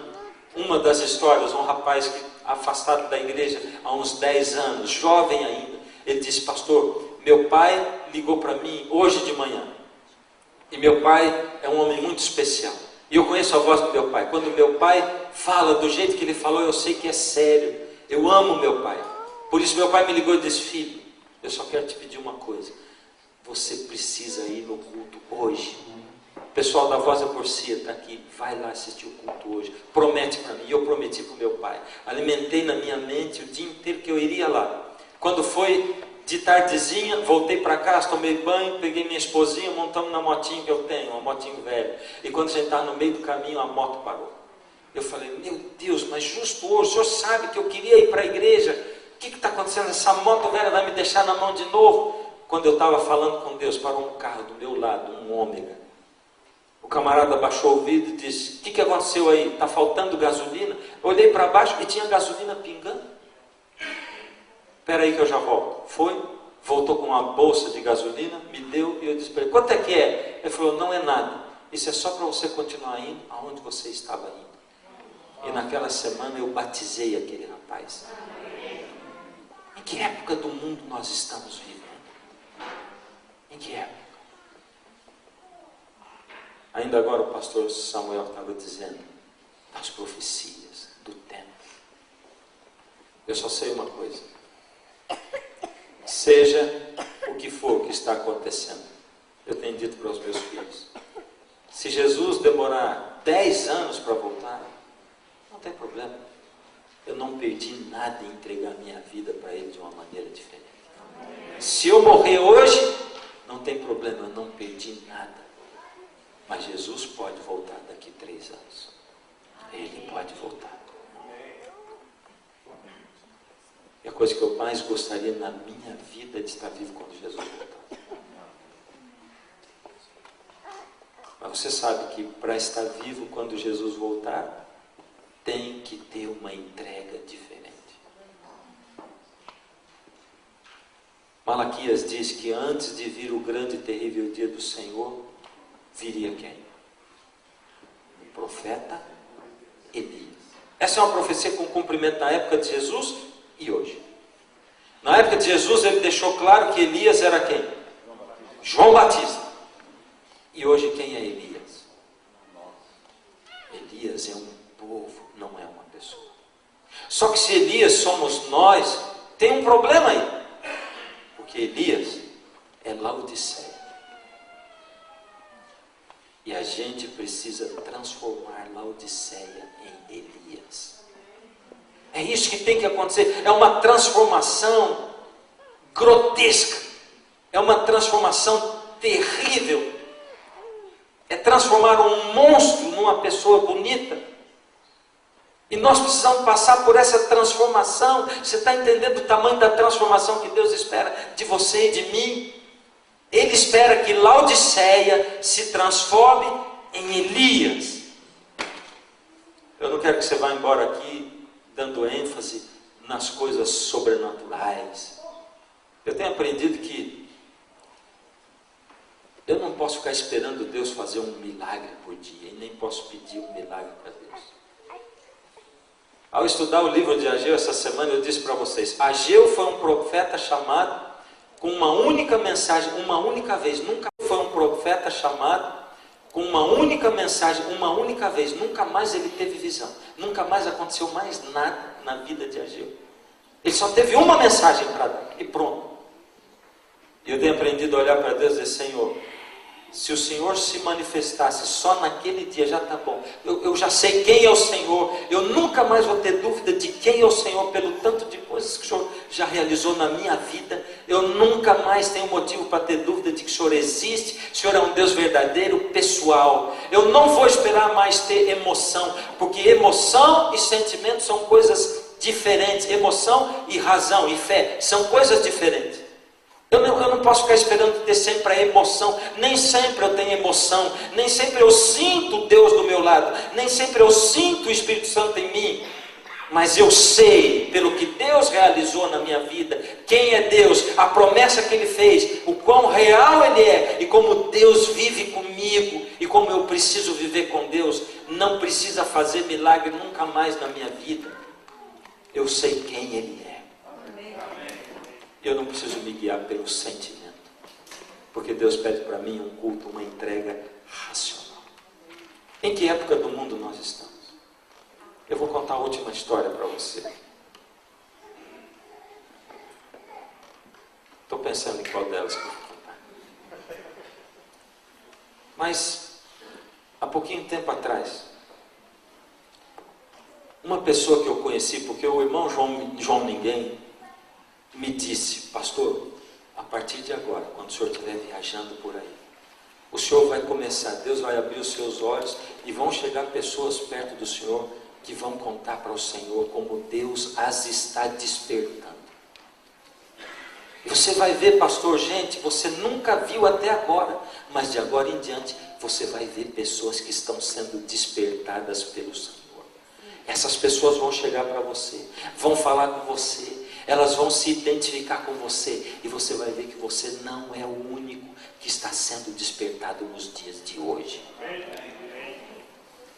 uma das histórias, um rapaz que, afastado da igreja há uns 10 anos, jovem ainda, ele disse: pastor, meu pai ligou para mim hoje de manhã. E meu pai é um homem muito especial. E eu conheço a voz do meu pai. Quando meu pai fala do jeito que ele falou, eu sei que é sério. Eu amo meu pai. Por isso meu pai me ligou e disse: filho, eu só quero te pedir uma coisa. Você precisa ir no culto hoje. O pessoal da Voz da Porcia está aqui. Vai lá assistir o culto hoje. Promete para mim. E eu prometi para o meu pai. Alimentei na minha mente o dia inteiro que eu iria lá. Quando foi de tardezinha, voltei para casa, tomei banho, peguei minha esposinha, montamos na motinha que eu tenho, uma motinho velha. E quando a gente estava no meio do caminho, a moto parou. Eu falei: meu Deus, mas justo hoje, o senhor sabe que eu queria ir para a igreja. O que está acontecendo? Essa moto velha vai me deixar na mão de novo. Quando eu estava falando com Deus, parou um carro do meu lado, um Ômega. O camarada baixou o vidro e disse: o que aconteceu aí? Está faltando gasolina? Eu olhei para baixo e tinha gasolina pingando. Espera aí que eu já volto. Foi, voltou com uma bolsa de gasolina, me deu e eu disse para ele: quanto é que é? Ele falou: não é nada. Isso é só para você continuar indo aonde você estava indo. E naquela semana eu batizei aquele rapaz. Em que época do mundo nós estamos vivendo? Em que época? Ainda agora o pastor Samuel estava dizendo das profecias do tempo. Eu só sei uma coisa: seja o que for que está acontecendo, eu tenho dito para os meus filhos, se Jesus demorar 10 anos para voltar, não tem problema. Eu não perdi nada em entregar minha vida para Ele de uma maneira diferente. Se eu morrer hoje, não tem problema, eu não perdi nada. Mas Jesus pode voltar daqui 3 anos. Ele pode voltar. E a coisa que eu mais gostaria na minha vida é de estar vivo quando Jesus voltar. Mas você sabe que para estar vivo quando Jesus voltar, tem que ter uma entrega diferente. Malaquias diz que antes de vir o grande e terrível dia do Senhor, viria quem? O profeta Elias. Essa é uma profecia com cumprimento na época de Jesus e hoje. Na época de Jesus ele deixou claro que Elias era quem? João Batista. E hoje quem é Elias? Elias é um povo, não é uma pessoa. Só que se Elias somos nós, tem um problema aí. Porque Elias é Laodiceia. E a gente precisa transformar Laodiceia em Elias. É isso que tem que acontecer. É uma transformação grotesca. É uma transformação terrível. É transformar um monstro numa pessoa bonita. E nós precisamos passar por essa transformação. Você está entendendo o tamanho da transformação que Deus espera de você e de mim? Ele espera que Laodiceia se transforme em Elias. Eu não quero que você vá embora aqui dando ênfase nas coisas sobrenaturais. Eu tenho aprendido que eu não posso ficar esperando Deus fazer um milagre por dia, e nem posso pedir um milagre para Deus. Ao estudar o livro de Ageu essa semana, eu disse para vocês: Ageu foi um profeta chamado com uma única mensagem, uma única vez. Nunca foi um profeta chamado com uma única mensagem, uma única vez. Nunca mais ele teve visão. Nunca mais aconteceu mais nada na vida de Ageu. Ele só teve uma mensagem para dar e pronto. E eu tenho aprendido a olhar para Deus e dizer: Senhor, se o Senhor se manifestasse só naquele dia, já está bom. Eu já sei quem é o Senhor. Eu nunca mais vou ter dúvida de quem é o Senhor, pelo tanto de coisas que o Senhor já realizou na minha vida. Eu nunca mais tenho motivo para ter dúvida de que o Senhor existe. O Senhor é um Deus verdadeiro, pessoal. Eu não vou esperar mais ter emoção, porque emoção e sentimento são coisas diferentes. Emoção e razão e fé são coisas diferentes. Eu não posso ficar esperando ter sempre a emoção. Nem sempre eu tenho emoção. Nem sempre eu sinto Deus do meu lado. Nem sempre eu sinto o Espírito Santo em mim. Mas eu sei, pelo que Deus realizou na minha vida, quem é Deus, a promessa que Ele fez, o quão real Ele é, e como Deus vive comigo, e como eu preciso viver com Deus. Não precisa fazer milagre nunca mais na minha vida. Eu sei quem Ele é. Eu não preciso me guiar pelo sentimento, porque Deus pede para mim um culto, uma entrega racional. Em que época do mundo nós estamos? Eu vou contar a última história para você. Estou pensando em qual delas que eu vou contar. Mas, há pouquinho tempo atrás, uma pessoa que eu conheci, porque o irmão João Ninguém me disse: pastor, a partir de agora, quando o senhor estiver viajando por aí, o senhor vai começar, Deus vai abrir os seus olhos e vão chegar pessoas perto do senhor que vão contar para o Senhor como Deus as está despertando. E você vai ver, pastor, gente, você nunca viu até agora, mas de agora em diante você vai ver pessoas que estão sendo despertadas pelo Senhor. Essas pessoas vão chegar para você, vão falar com você, elas vão se identificar com você, e você vai ver que você não é o único que está sendo despertado nos dias de hoje.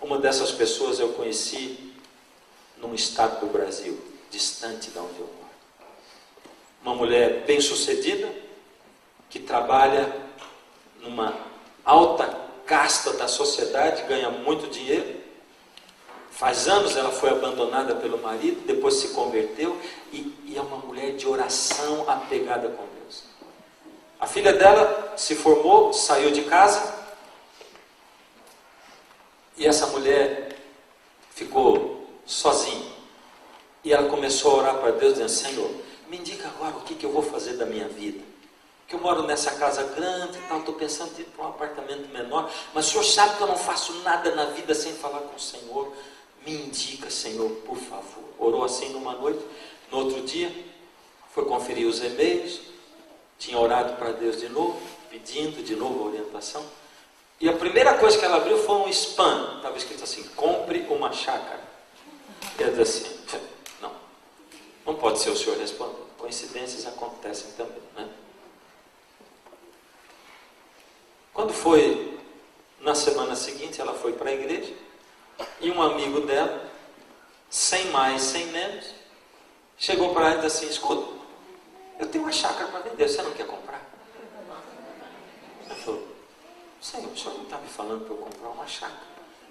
Uma dessas pessoas eu conheci num estado do Brasil, distante de onde eu moro. Uma mulher bem-sucedida, que trabalha numa alta casta da sociedade, ganha muito dinheiro. Faz anos ela foi abandonada pelo marido, depois se converteu e é uma mulher de oração, apegada com Deus. A filha dela se formou, saiu de casa, e essa mulher ficou sozinha. E ela começou a orar para Deus, dizendo: Senhor, me indica agora o que eu vou fazer da minha vida. Porque eu moro nessa casa grande e tal, estou pensando em ir para um apartamento menor, mas o Senhor sabe que eu não faço nada na vida sem falar com o Senhor. Me indica, Senhor, por favor. Orou assim numa noite. No outro dia, foi conferir os e-mails, tinha orado para Deus de novo, pedindo de novo a orientação. E a primeira coisa que ela abriu foi um spam. Estava escrito assim: compre uma chácara. E ela disse assim: não pode ser o senhor respondendo. Coincidências acontecem também, né? Quando foi na semana seguinte, ela foi para a igreja, e um amigo dela, sem mais, sem menos, chegou para ela e disse assim: escuta, eu tenho uma chácara para vender, você não quer comprar? Ela falou: Senhor, o senhor não está me falando para eu comprar uma chácara?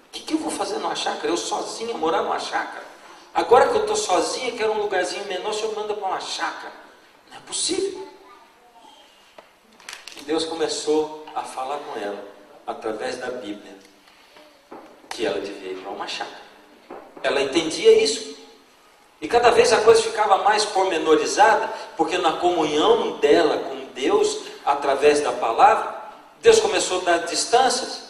O que eu vou fazer numa chácara? Eu sozinha, morar numa chácara? Agora que eu estou sozinha, quero um lugarzinho menor, o senhor manda para uma chácara? Não é possível. E Deus começou a falar com ela, através da Bíblia, que ela devia ir para uma chácara. Ela entendia isso. E cada vez a coisa ficava mais pormenorizada, porque na comunhão dela com Deus, através da palavra, Deus começou a dar distâncias.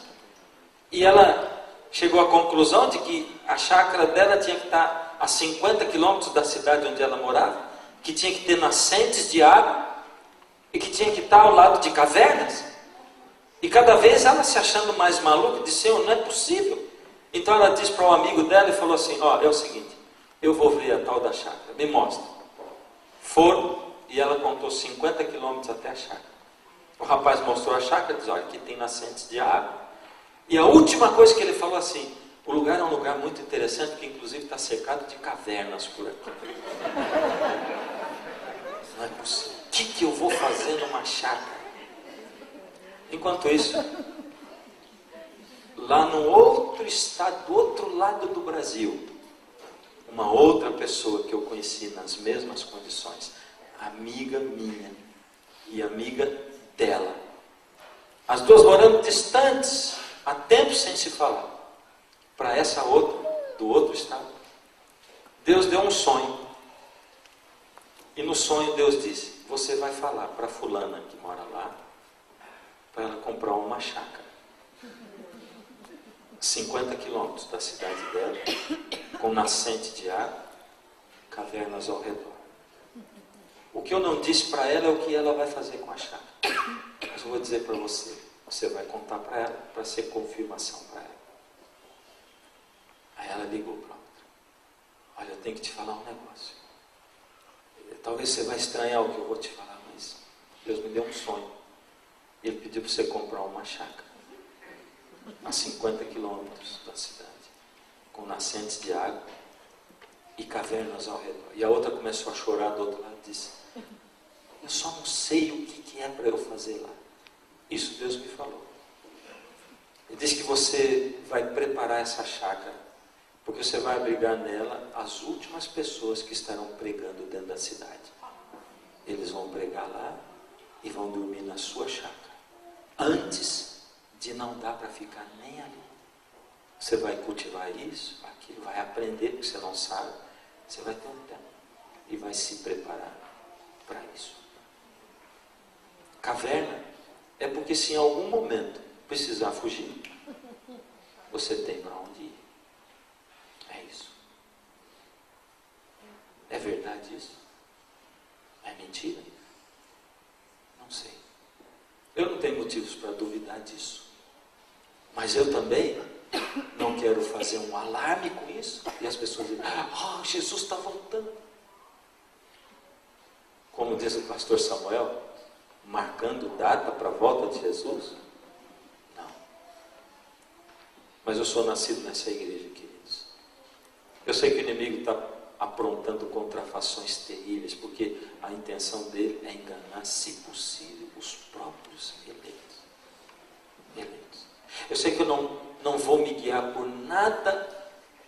E ela chegou à conclusão de que a chácara dela tinha que estar a 50 quilômetros da cidade onde ela morava, que tinha que ter nascentes de água, e que tinha que estar ao lado de cavernas. E cada vez ela se achando mais maluca, disse: Senhor, não é possível. Então ela disse para um amigo dela e falou assim: ó, é o seguinte, eu vou ver a tal da chácara, me mostra. Foram, e ela contou 50 quilômetros até a chácara. O rapaz mostrou a chácara e disse: olha, aqui tem nascentes de água. E a última coisa que ele falou assim: o lugar é um lugar muito interessante, que inclusive está cercado de cavernas por aqui. Não é possível. O que eu vou fazer numa chácara? Enquanto isso, lá no outro estado, do outro lado do Brasil, uma outra pessoa que eu conheci nas mesmas condições, amiga minha e amiga dela, as duas morando distantes, há tempo sem se falar, para essa outra, do outro estado, Deus deu um sonho, e no sonho Deus disse: você vai falar para fulana que mora lá, para ela comprar uma chácara, 50 quilômetros da cidade dela, com nascente de água, cavernas ao redor. O que eu não disse para ela é o que ela vai fazer com a chácara. Mas eu vou dizer para você. Você vai contar para ela, para ser confirmação para ela. Aí ela ligou para outra. Olha, eu tenho que te falar um negócio. Talvez você vai estranhar o que eu vou te falar, mas Deus me deu um sonho. Ele pediu para você comprar uma chácara a 50 quilômetros da cidade, com nascentes de água e cavernas ao redor. E a outra começou a chorar do outro lado e disse: eu só não sei o que é para eu fazer lá. Isso Deus me falou. Ele disse que você vai preparar essa chácara, porque você vai abrigar nela as últimas pessoas que estarão pregando dentro da cidade. Eles vão pregar lá e vão dormir na sua chácara, antes de não dar para ficar nem ali. Você vai cultivar isso, aquilo, vai aprender, porque você não sabe. Você vai ter um tempo e vai se preparar para isso. Caverna é porque se em algum momento precisar fugir, você tem para onde ir. É isso. É verdade isso? É mentira? Não sei. Eu não tenho motivos para duvidar disso. Mas eu também não quero fazer um alarme com isso e as pessoas dizem: Jesus está voltando. Como diz o pastor Samuel, marcando data para a volta de Jesus? Não. Mas eu sou nascido nessa igreja, queridos. Eu sei que o inimigo está aprontando contrafações terríveis, porque a intenção dele é enganar, se possível, os próprios eleitos. Eu sei que eu não vou me guiar por nada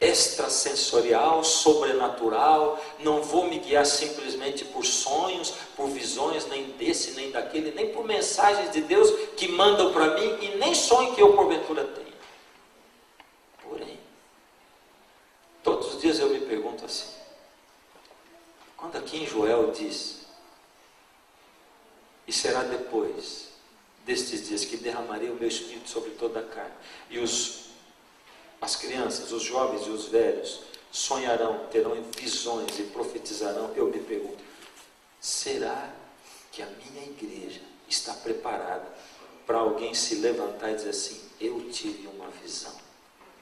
extrasensorial, sobrenatural, não vou me guiar simplesmente por sonhos, por visões, nem desse, nem daquele, nem por mensagens de Deus que mandam para mim, e nem sonho que eu porventura tenho. Porém, todos os dias eu me pergunto assim, quando aqui em Joel diz: e será depois destes dias que derramarei o meu espírito sobre toda a carne, e as crianças, os jovens e os velhos sonharão, terão visões e profetizarão. Eu me pergunto, será que a minha igreja está preparada para alguém se levantar e dizer assim: eu tive uma visão,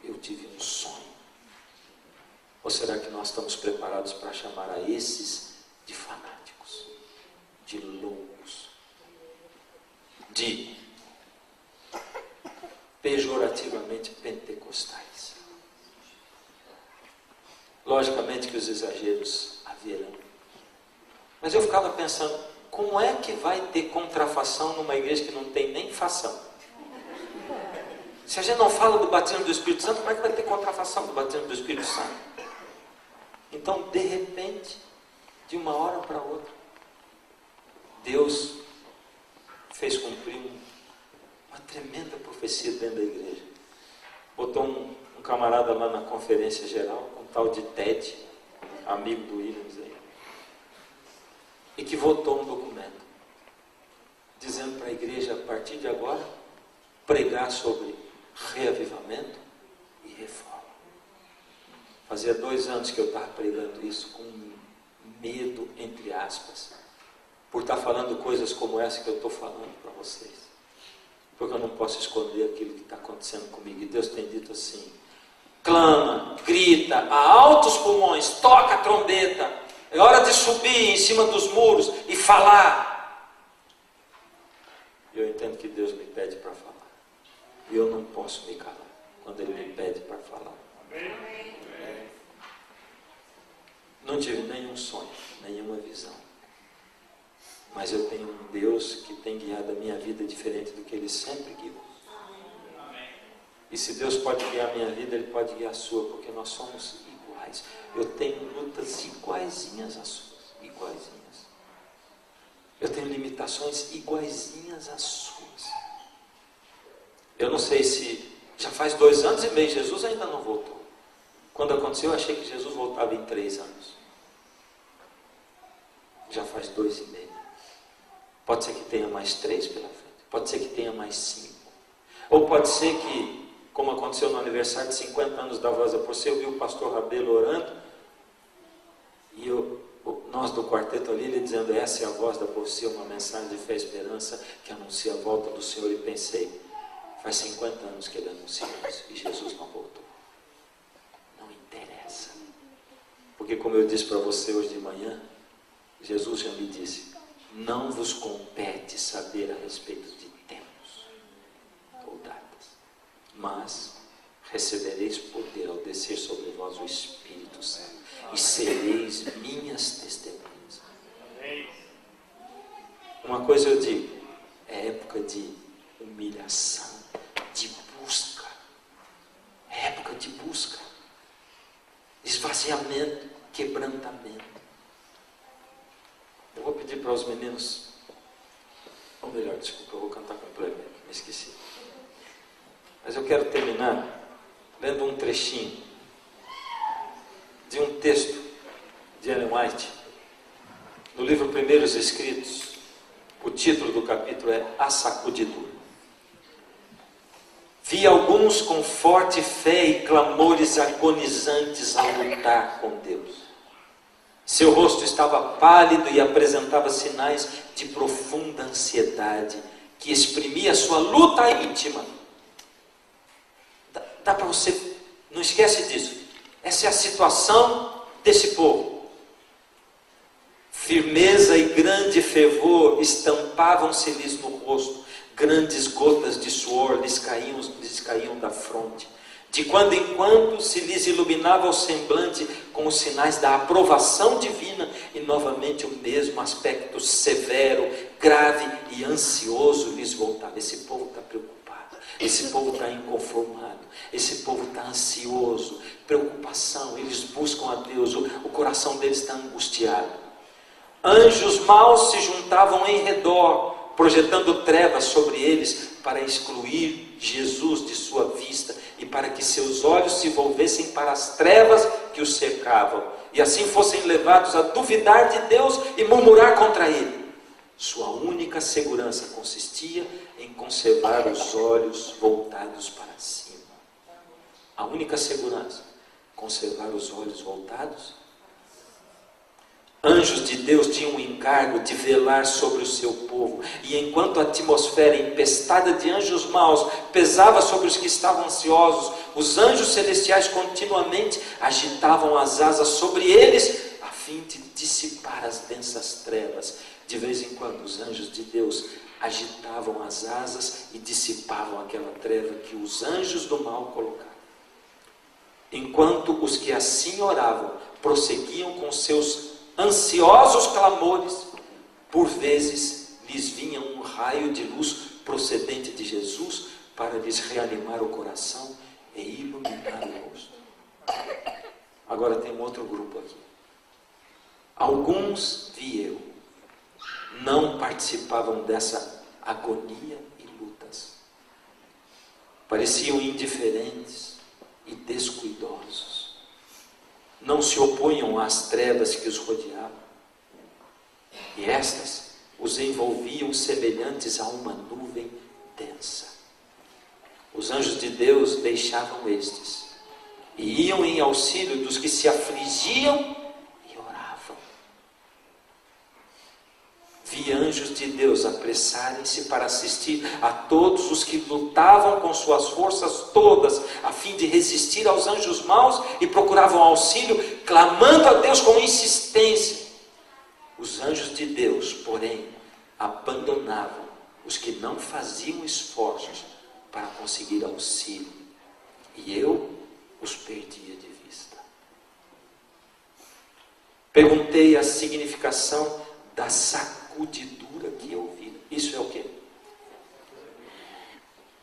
eu tive um sonho? Ou será que nós estamos preparados para chamar a esses de fanáticos, de loucos, de pejorativamente pentecostais? Logicamente que os exageros haverão, mas eu ficava pensando, como é que vai ter contrafação numa igreja que não tem nem fação? Se a gente não fala do batismo do Espírito Santo, como é que vai ter contrafação do batismo do Espírito Santo? Então, de repente, de uma hora para outra, Deus fez cumprir uma tremenda profecia dentro da igreja. Botou um camarada lá na conferência geral, um tal de Ted, amigo do Williams aí, e que votou um documento dizendo para a igreja, a partir de agora, pregar sobre reavivamento e reforma. Fazia 2 anos que eu estava pregando isso com medo, entre aspas, por estar falando coisas como essa que eu estou falando para vocês, porque eu não posso esconder aquilo que está acontecendo comigo. E Deus tem dito assim: clama, grita, a altos pulmões, toca a trombeta, é hora de subir em cima dos muros e falar. E eu entendo que Deus me pede para falar, e eu não posso me calar quando Ele me pede para falar. Não tive nenhum sonho, nenhuma visão, mas eu tenho um Deus que tem guiado a minha vida diferente do que Ele sempre guiou. E se Deus pode guiar a minha vida, Ele pode guiar a sua, porque nós somos iguais. Eu tenho lutas iguaizinhas às suas, iguaizinhas. Eu tenho limitações iguaizinhas às suas. Eu não sei se já faz 2 anos e meio, Jesus ainda não voltou. Quando aconteceu, eu achei que Jesus voltava em 3 anos. Já faz 2 e meio. Pode ser que tenha mais 3 pela frente. Pode ser que tenha mais 5. Ou pode ser que, como aconteceu no aniversário de 50 anos da Voz da Posse, eu vi o pastor Rabelo orando. E nós do quarteto ali, ele dizendo, essa é a Voz da Posse, uma mensagem de fé e esperança que anuncia a volta do Senhor. E pensei, faz 50 anos que ele anuncia isso e Jesus não voltou. Não interessa. Porque como eu disse para você hoje de manhã, Jesus já me disse, não vos compete saber a respeito de tempos ou datas, mas recebereis poder ao descer sobre vós o Espírito Santo e sereis minhas testemunhas. Uma coisa eu digo, é época de humilhação, de busca, é época de busca, esvaziamento, quebrantamento. Eu vou pedir para os meninos, ou melhor, desculpa, eu vou cantar com o playback, me esqueci. Mas eu quero terminar lendo um trechinho de um texto de Ellen White, no livro Primeiros Escritos. O título do capítulo é A Sacudidura. Vi alguns com forte fé e clamores agonizantes a lutar com Deus. Seu rosto estava pálido e apresentava sinais de profunda ansiedade, que exprimia sua luta íntima. Dá para você, não esquece disso. Essa é a situação desse povo. Firmeza e grande fervor estampavam-se-lhes no rosto. Grandes gotas de suor lhes caíam da fronte. De quando em quando se lhes iluminava o semblante com os sinais da aprovação divina e novamente o mesmo aspecto severo, grave e ansioso lhes voltava. Esse povo está preocupado, esse povo está inconformado, esse povo está ansioso, preocupação, eles buscam a Deus, o coração deles está angustiado. Anjos maus se juntavam em redor, projetando trevas sobre eles para excluir Jesus de sua vista e para que seus olhos se volvessem para as trevas que os cercavam e assim fossem levados a duvidar de Deus e murmurar contra Ele. Sua única segurança consistia em conservar os olhos voltados para cima. A única segurança, conservar os olhos voltados. Anjos de Deus tinham o encargo de velar sobre o seu povo, e enquanto a atmosfera empestada de anjos maus pesava sobre os que estavam ansiosos, os anjos celestiais continuamente agitavam as asas sobre eles, a fim de dissipar as densas trevas. De vez em quando os anjos de Deus agitavam as asas e dissipavam aquela treva que os anjos do mal colocaram. Enquanto os que assim oravam prosseguiam com seus ansiosos clamores, por vezes lhes vinha um raio de luz procedente de Jesus para lhes reanimar o coração e iluminar o rosto. Agora tem um outro grupo aqui. Alguns, vi eu, não participavam dessa agonia e lutas. Pareciam indiferentes e descuidosos. Não se opunham às trevas que os rodeavam, e estas os envolviam semelhantes a uma nuvem densa. Os anjos de Deus deixavam estes, e iam em auxílio dos que se afligiam e oravam. Vi anjos de Deus apressarem-se para assistir a todos os que lutavam com suas forças todas, a fim de resistir aos anjos maus e procuravam auxílio, clamando a Deus com insistência. Os anjos de Deus, porém, abandonavam os que não faziam esforços para conseguir auxílio, e eu os perdia de vista. Perguntei a significação da sacudidura que ouviram. Isso é o quê?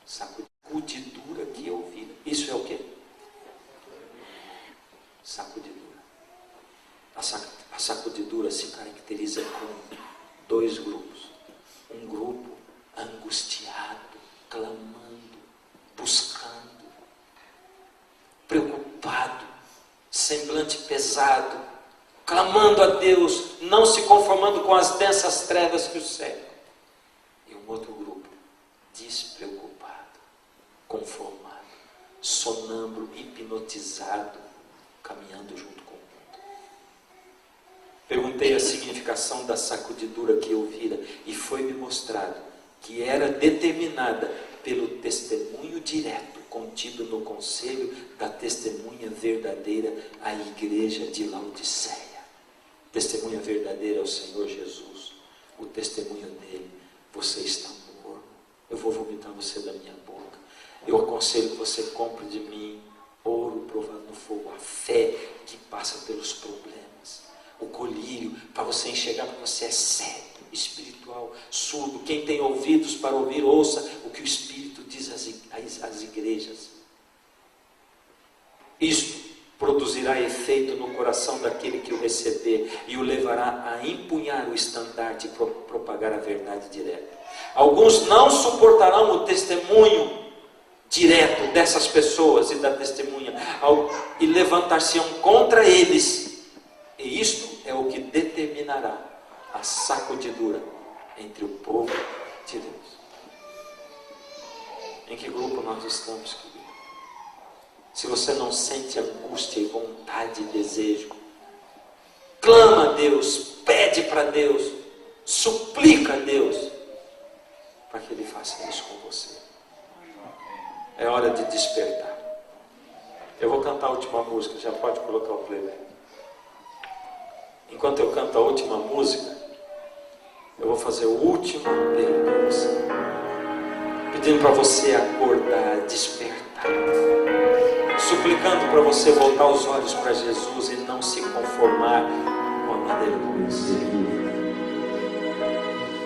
Sacudidura que ouviram. Isso é o quê? Sacudidura. A sacudidura se caracteriza com dois grupos. Um grupo angustiado, clamando, buscando, preocupado, semblante pesado, clamando a Deus, não se conformando com as densas trevas que o cercam. E um outro grupo despreocupado, conformado, sonâmbulo, hipnotizado, caminhando junto com o mundo. Perguntei a significação da sacudidura que eu vira e foi-me mostrado que era determinada pelo testemunho direto contido no conselho da testemunha verdadeira à igreja de Laodiceia. Testemunha verdadeira é o Senhor Jesus. O testemunho dele: você está morno, eu vou vomitar você da minha boca. Eu aconselho que você compre de mim ouro provado no fogo, a fé que passa pelos problemas, o colírio para você enxergar que você é cego, espiritual, surdo. Quem tem ouvidos para ouvir, ouça o que o Espírito diz às igrejas. Isto produzirá efeito no coração daquele que o receber e o levará a empunhar o estandarte e propagar a verdade direta. Alguns não suportarão o testemunho direto dessas pessoas e da testemunha e levantar-se-ão contra eles. E isto é o que determinará a sacudidura entre o povo de Deus. Em que grupo nós estamos, querido? Se você não sente angústia e vontade e desejo, clama a Deus, pede para Deus, suplica a Deus para que Ele faça isso com você. É hora de despertar. Eu vou cantar a última música, já pode colocar o playback. Enquanto eu canto a última música, eu vou fazer o último apelo para você, pedindo para você acordar, despertar, suplicando para você voltar os olhos para Jesus e não se conformar com a maneira como você vive.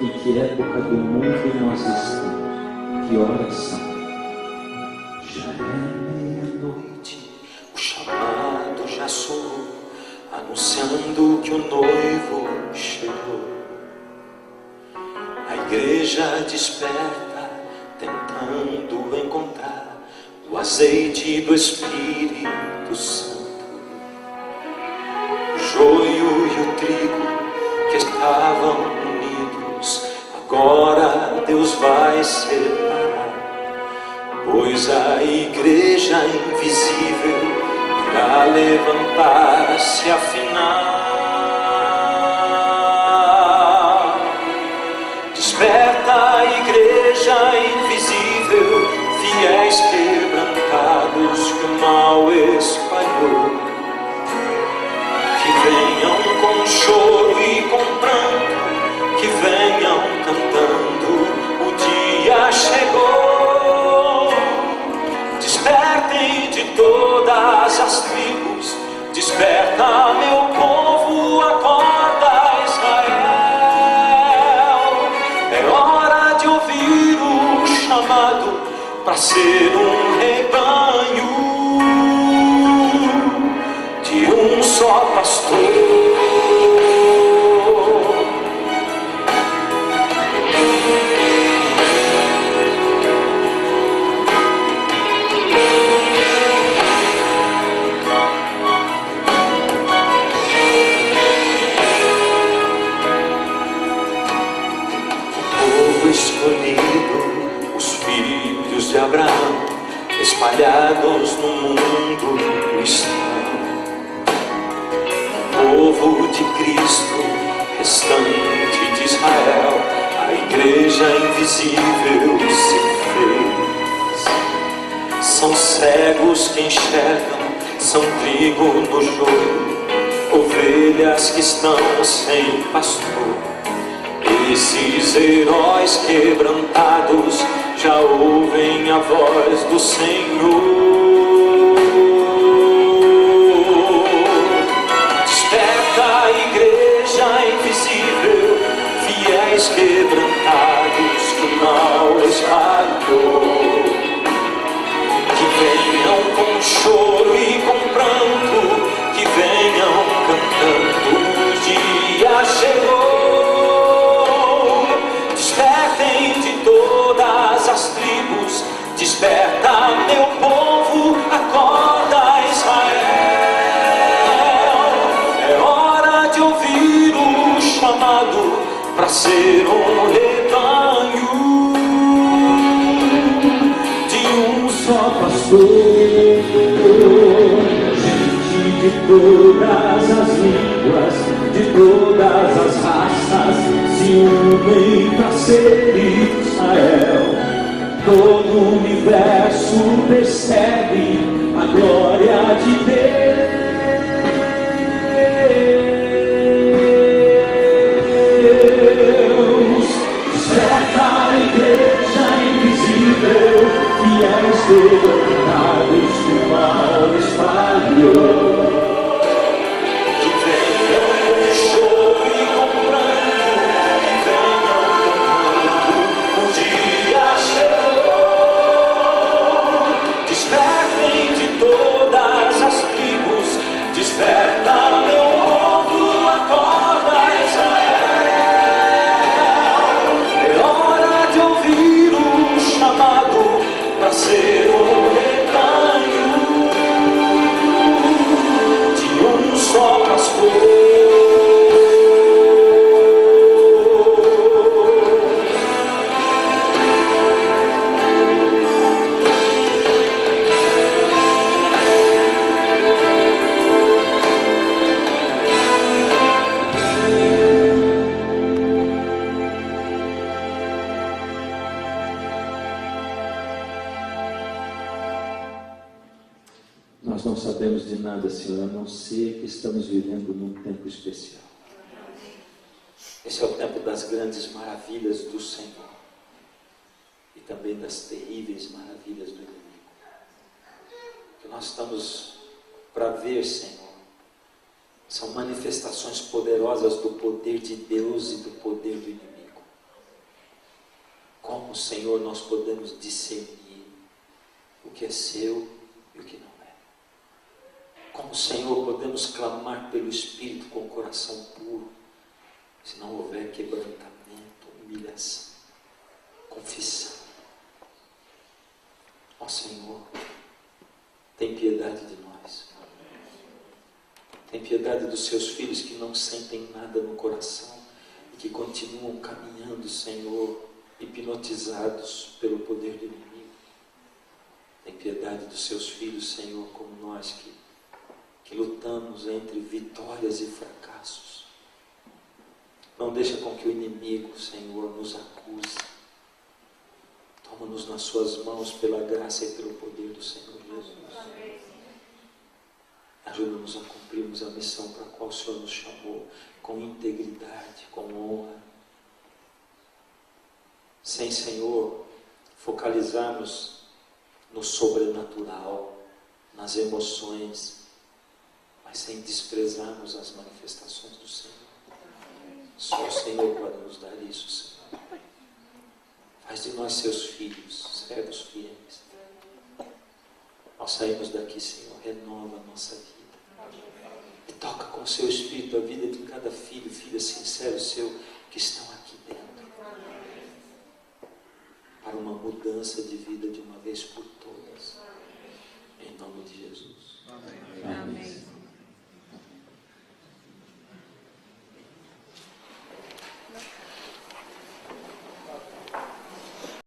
Em que época do mundo nós estamos? Que horas são? Já é meia-noite, o chamado já soou, anunciando que o noivo chegou. A igreja desperta, tentando encontrar o azeite do Espírito Santo. O joio e o trigo que estavam unidos, agora Deus vai separar, pois a igreja invisível irá levantar-se afinal. Desperta, igreja invisível, fiéis quebrantados que o mal espalhou, que venham com choro e com pranto, que venham cantando, o dia chegou. Despertem de todas as tribos, desperta meu povo, acorda Israel. É hora de ouvir o chamado para ser um rebanho de um só pastor. Escolhido, os filhos de Abraão, espalhados no mundo estão. O povo de Cristo, restante de Israel, a igreja invisível se fez. São cegos que enxergam, são trigo no joio, ovelhas que estão sem pastor. Esses heróis quebrantados já ouvem a voz do Senhor. Desperta, igreja invisível, fiéis quebrantados que o mal espalhou, que venham tribos, desperta meu povo, acorda Israel. É hora de ouvir o chamado para ser um rebanho de um só pastor. Gente de todas as línguas, de todas as raças, se unem para ser Israel. Todo o universo percebe a glória de Deus. Desperta a igreja invisível, fiéis governados que o mal espalhou. Que venham com choro e com pranto, que venham cantando, o dia chegou. Despertem de todas as tribos, desperta meu povo, acorda Israel. É hora de ouvir o chamado para ser um rebanho de um só pastor. Nós não sabemos de nada, Senhor, a não ser que estamos vivendo num tempo especial. Esse é o tempo das grandes maravilhas do Senhor e também das terríveis maravilhas do inimigo. Que nós estamos para ver, Senhor, são manifestações poderosas do poder de Deus e do poder do inimigo. Como, Senhor, nós podemos discernir o que é seu e o que não. Como, Senhor, podemos clamar pelo Espírito com o coração puro, se não houver quebrantamento, humilhação, confissão. Ó Senhor, tem piedade de nós. Tem piedade dos seus filhos que não sentem nada no coração e que continuam caminhando, Senhor, hipnotizados pelo poder do inimigo. Tem piedade dos seus filhos, Senhor, como nós que lutamos entre vitórias e fracassos. Não deixa com que o inimigo, Senhor, nos acuse. Toma-nos nas suas mãos pela graça e pelo poder do Senhor Jesus. Ajuda-nos a cumprirmos a missão para a qual o Senhor nos chamou, com integridade, com honra. Sem, Senhor, focalizarmos no sobrenatural, nas emoções, mas sem desprezarmos as manifestações do Senhor. Só o Senhor pode nos dar isso, Senhor. Faz de nós seus filhos, servos fiéis. Ao sairmos daqui, Senhor, renova a nossa vida. E toca com o seu Espírito a vida de cada filho, filha sincero seu, que estão aqui dentro. Para uma mudança de vida de uma vez por todas. Em nome de Jesus. Amém.